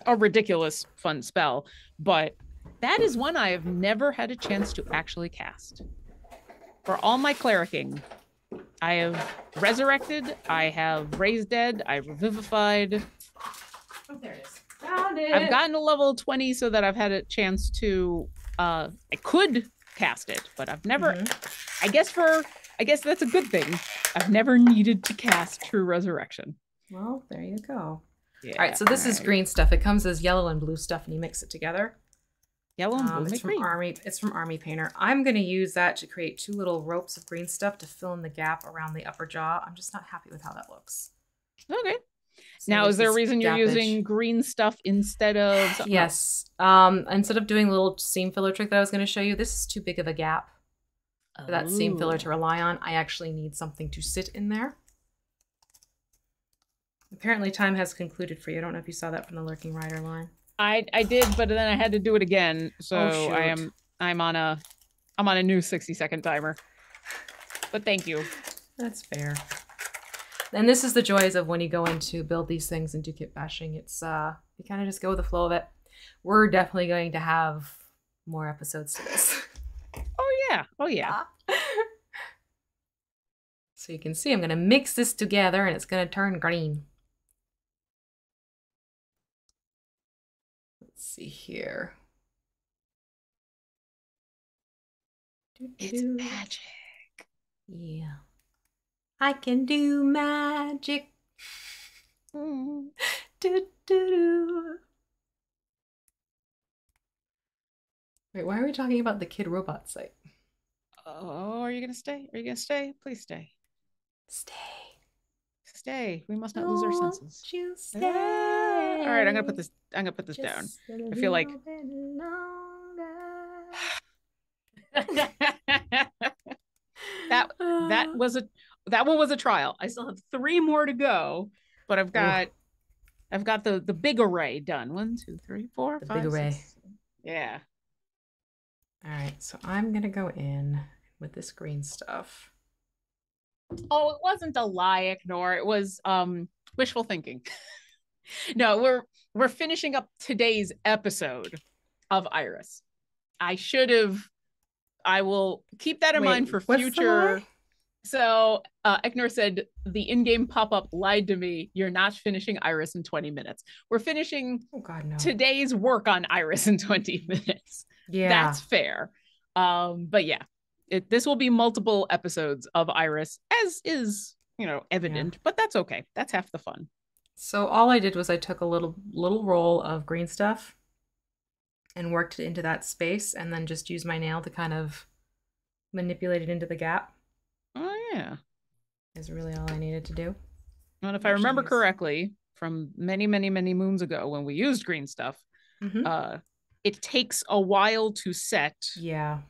a ridiculous fun spell, but that is one I have never had a chance to actually cast. For all my clericing, I have resurrected, I have raised dead, I revivified. Oh, there it is. Found it. I've gotten to level 20 so that I've had a chance to, I could cast it, but I've never, I guess that's a good thing. I've never needed to cast True Resurrection. Well, there you go. Yeah, all right, so this is green stuff. It comes as yellow and blue stuff, and you mix it together. Yellow and blue it's from Army. It's from Army Painter. I'm going to use that to create 2 little ropes of green stuff to fill in the gap around the upper jaw. I'm just not happy with how that looks. Okay. So now, is there a reason you're using green stuff instead of something Yes. Instead of doing a little seam filler trick that I was going to show you, this is too big of a gap for that seam filler to rely on. I actually need something to sit in there. Apparently time has concluded for you. I don't know if you saw that from the Lurking Rider line. I did, but then I had to do it again. So I'm on a new 60-second timer. But thank you. That's fair. And this is the joys of when you go in to build these things and do kit bashing. It's you kind of just go with the flow of it. We're definitely going to have more episodes to this. Oh yeah. So you can see I'm going to mix this together and it's going to turn green. Let's see here. It's magic. Yeah. I can do magic. Do, do, do. Wait, why are we talking about the Kid Robot site? Oh, are you gonna stay? Are you gonna stay? Please stay. Stay. Stay. We must not lose our senses. You stay. All right, I'm gonna put this down. I feel like that one was a trial. I still have 3 more to go, but I've got the big array done. 1, 2, 3, 4, 5, big array. 6. Yeah. All right, so I'm gonna go in with this green stuff. Oh, it wasn't a lie, Ignore. It was wishful thinking. No, we're finishing up today's episode of Iris. I will keep that in mind for future. So Eknor said the in-game pop-up lied to me. You're not finishing Iris in 20 minutes. We're finishing today's work on Iris in 20 minutes. Yeah. That's fair. But yeah, this will be multiple episodes of Iris, as is, evident, but that's okay. That's half the fun. So all I did was I took a little roll of green stuff and worked it into that space and then just used my nail to kind of manipulate it into the gap. Oh, yeah. Is really all I needed to do. And if I remember correctly, from many, many, many moons ago when we used green stuff, it takes a while to set. Yeah.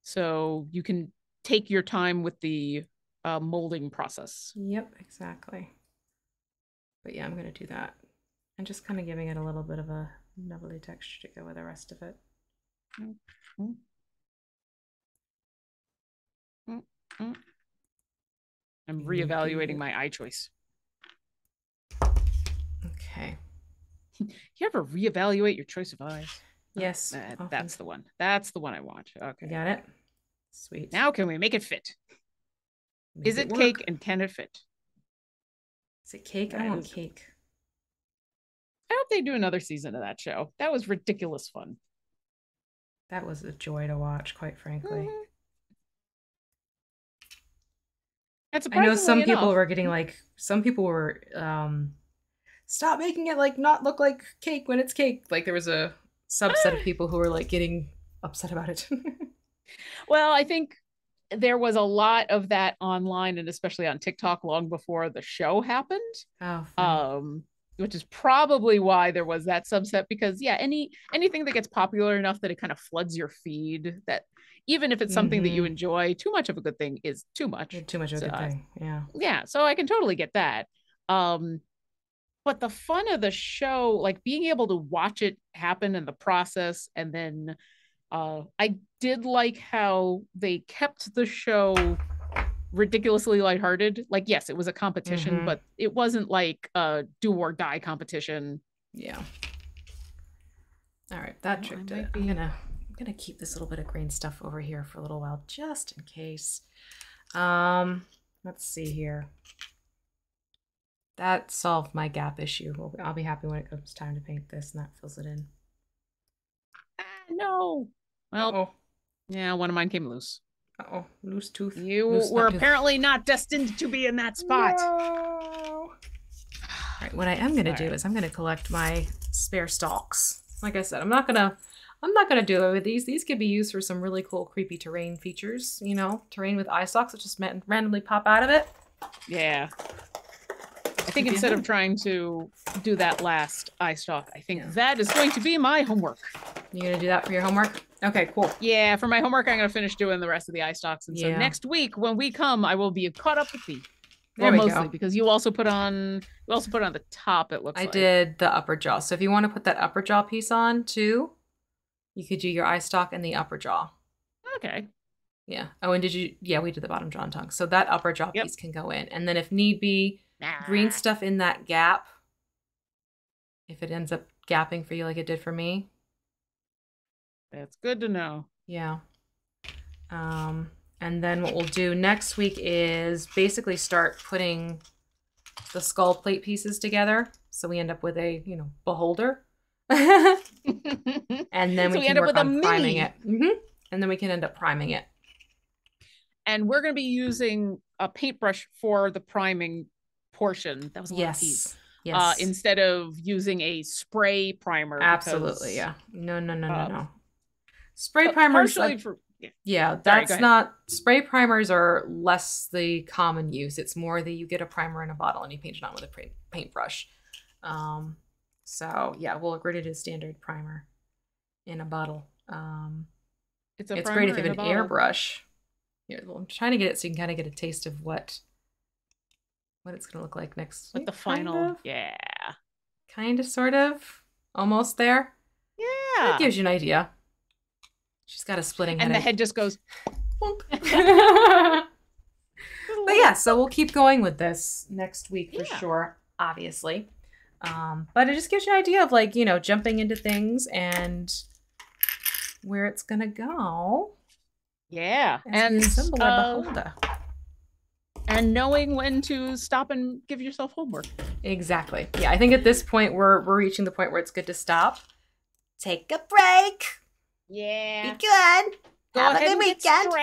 So you can take your time with the molding process. Yep, exactly. But yeah, I'm going to do that. And just kind of giving it a little bit of a nubbly texture to go with the rest of it. I'm reevaluating my eye choice. Okay. You ever reevaluate your choice of eyes? Yes. That's the one. That's the one I want. Okay. Got it. Sweet. Now can we make it fit? Is it cake and can it fit? Is it cake? I want cake. I hope they do another season of that show. That was ridiculous fun. That was a joy to watch, quite frankly. And I know some people were getting some people were stop making it like not look like cake when it's cake. Like there was a subset of people who were like getting upset about it. Well, I think there was a lot of that online and especially on TikTok long before the show happened. Oh, funny. Which is probably why there was that subset, because yeah, anything that gets popular enough that it kind of floods your feed, that even if it's something that you enjoy, too much of a good thing is too much. Too much of a good thing. Yeah. Yeah. So I can totally get that. But the fun of the show, like being able to watch it happen in the process, and then I did like how they kept the show ridiculously lighthearted. Like, yes, it was a competition, but it wasn't like a do or die competition. Yeah. All right, that tricked it. I'm gonna keep this little bit of green stuff over here for a little while, just in case. Let's see here. That solved my gap issue. I'll be happy when it comes time to paint this and that fills it in. No. Well, yeah, one of mine came loose. Uh-oh, loose tooth. You were apparently not destined to be in that spot. No. All right, what I am gonna do is I'm gonna collect my spare stalks. Like I said, I'm not gonna do it with these. These could be used for some really cool, creepy terrain features. You know, terrain with eye stalks that just randomly pop out of it. Yeah. I think instead of trying to do that last eye stalk, I think that is going to be my homework. You gonna do that for your homework? Okay, cool. Yeah, for my homework, I'm gonna finish doing the rest of the eye stalks, and so next week when we come, I will be caught up with the. Well, mostly because you also put on the top. It looks. I did the upper jaw. So if you want to put that upper jaw piece on too, you could do your eye stalk and the upper jaw. Okay. Yeah. Oh, and did you? Yeah, we did the bottom jaw and tongue. So that upper jaw piece can go in, and then if need be, green stuff in that gap. If it ends up gapping for you like it did for me. That's good to know. Yeah. And then what we'll do next week is basically start putting the skull plate pieces together. So we end up with a, beholder. And then we can work on priming it. And then we can end up priming it. And we're going to be using a paintbrush for the priming portion. That was a lot of piece. Yes. Instead of using a spray primer. Absolutely, yeah. No. Spray primers. Spray primers are less the common use. It's more that you get a primer in a bottle and you paint it on with a paintbrush. So yeah, we'll agree to do standard primer in a bottle. It's great if you have an airbrush. Here, I'm trying to get it so you can kind of get a taste of what it's going to look like next. With the final, kind of, sort of, almost there. Yeah, that gives you an idea. She's got a splitting head. And the head just goes. But yeah, so we'll keep going with this next week for sure, obviously. But it just gives you an idea of jumping into things and where it's gonna go. Yeah, and symbol beholder. And knowing when to stop and give yourself homework. Exactly. Yeah, I think at this point we're reaching the point where it's good to stop. Take a break. Yeah. Be good. Have a good weekend.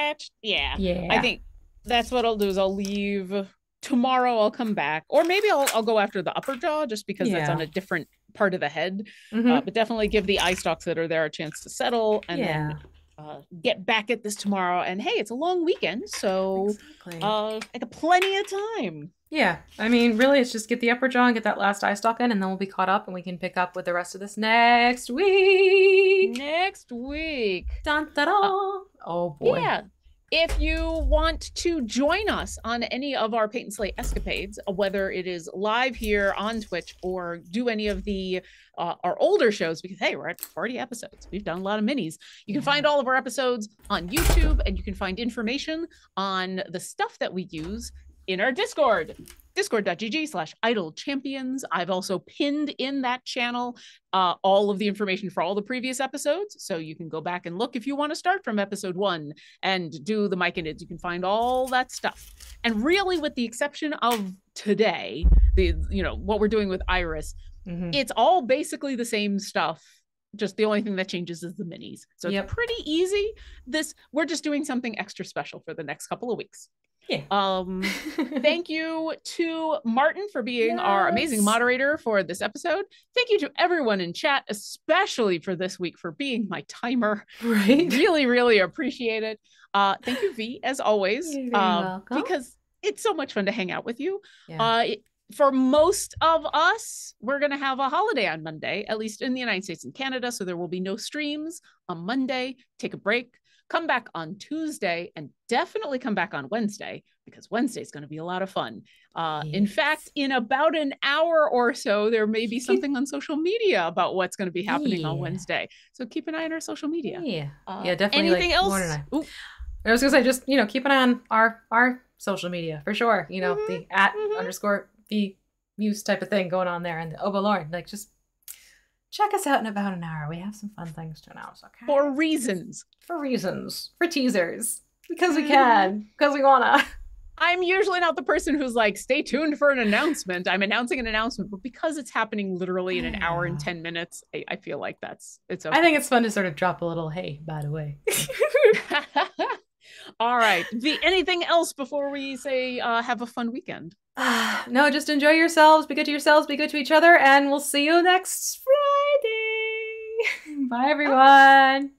Yeah. I think that's what I'll do is I'll leave tomorrow. I'll come back, or maybe I'll go after the upper jaw just because that's on a different part of the head. But definitely give the eye stalks that are there a chance to settle, and then get back at this tomorrow. And hey, it's a long weekend, so I got plenty of time. Yeah, I mean, really, it's just get the upper jaw and get that last eye stalk in, and then we'll be caught up, and we can pick up with the rest of this next week. Dun, da, da. Oh boy. Yeah. If you want to join us on any of our Paint and Slay escapades, whether it is live here on Twitch or do any of the our older shows, because hey, we're at 40 episodes. We've done a lot of minis. You can find all of our episodes on YouTube, and you can find information on the stuff that we use in our Discord, discord.gg/idlechampions. I've also pinned in that channel all of the information for all the previous episodes. So you can go back and look if you want to start from episode 1 and do the mic and Ids. You can find all that stuff. And really, with the exception of today, what we're doing with Iris, it's all basically the same stuff Just the only thing that changes is the minis. So it's pretty easy. We're just doing something extra special for the next couple of weeks. Yeah. Thank you to Martin for being our amazing moderator for this episode. Thank you to everyone in chat, especially for this week, for being my timer. Right. Really, really appreciate it. Thank you, V, as always. You're very welcome. Because it's so much fun to hang out with you. Yeah. For most of us, we're going to have a holiday on Monday, at least in the United States and Canada. So there will be no streams on Monday. Take a break. Come back on Tuesday, and definitely come back on Wednesday, because Wednesday is going to be a lot of fun. In fact, in about an hour or so, there may be something on social media about what's going to be happening on Wednesday. So keep an eye on our social media. Yeah, definitely. Anything else? I was going to say, just, keep an eye on our social media for sure. The @ the muse type of thing going on there, and the Obalorn. Like, just check us out in about an hour. We have some fun things to announce, okay? For reasons. For teasers. Because we can. Because we wanna. I'm usually not the person who's like, stay tuned for an announcement. I'm announcing an announcement, but because it's happening literally in an hour and 10 minutes, I feel like it's okay. I think it's fun to sort of drop a little, hey, by the way. All right. Anything else before we say have a fun weekend? No, just enjoy yourselves. Be good to yourselves. Be good to each other. And we'll see you next Friday. Bye, everyone.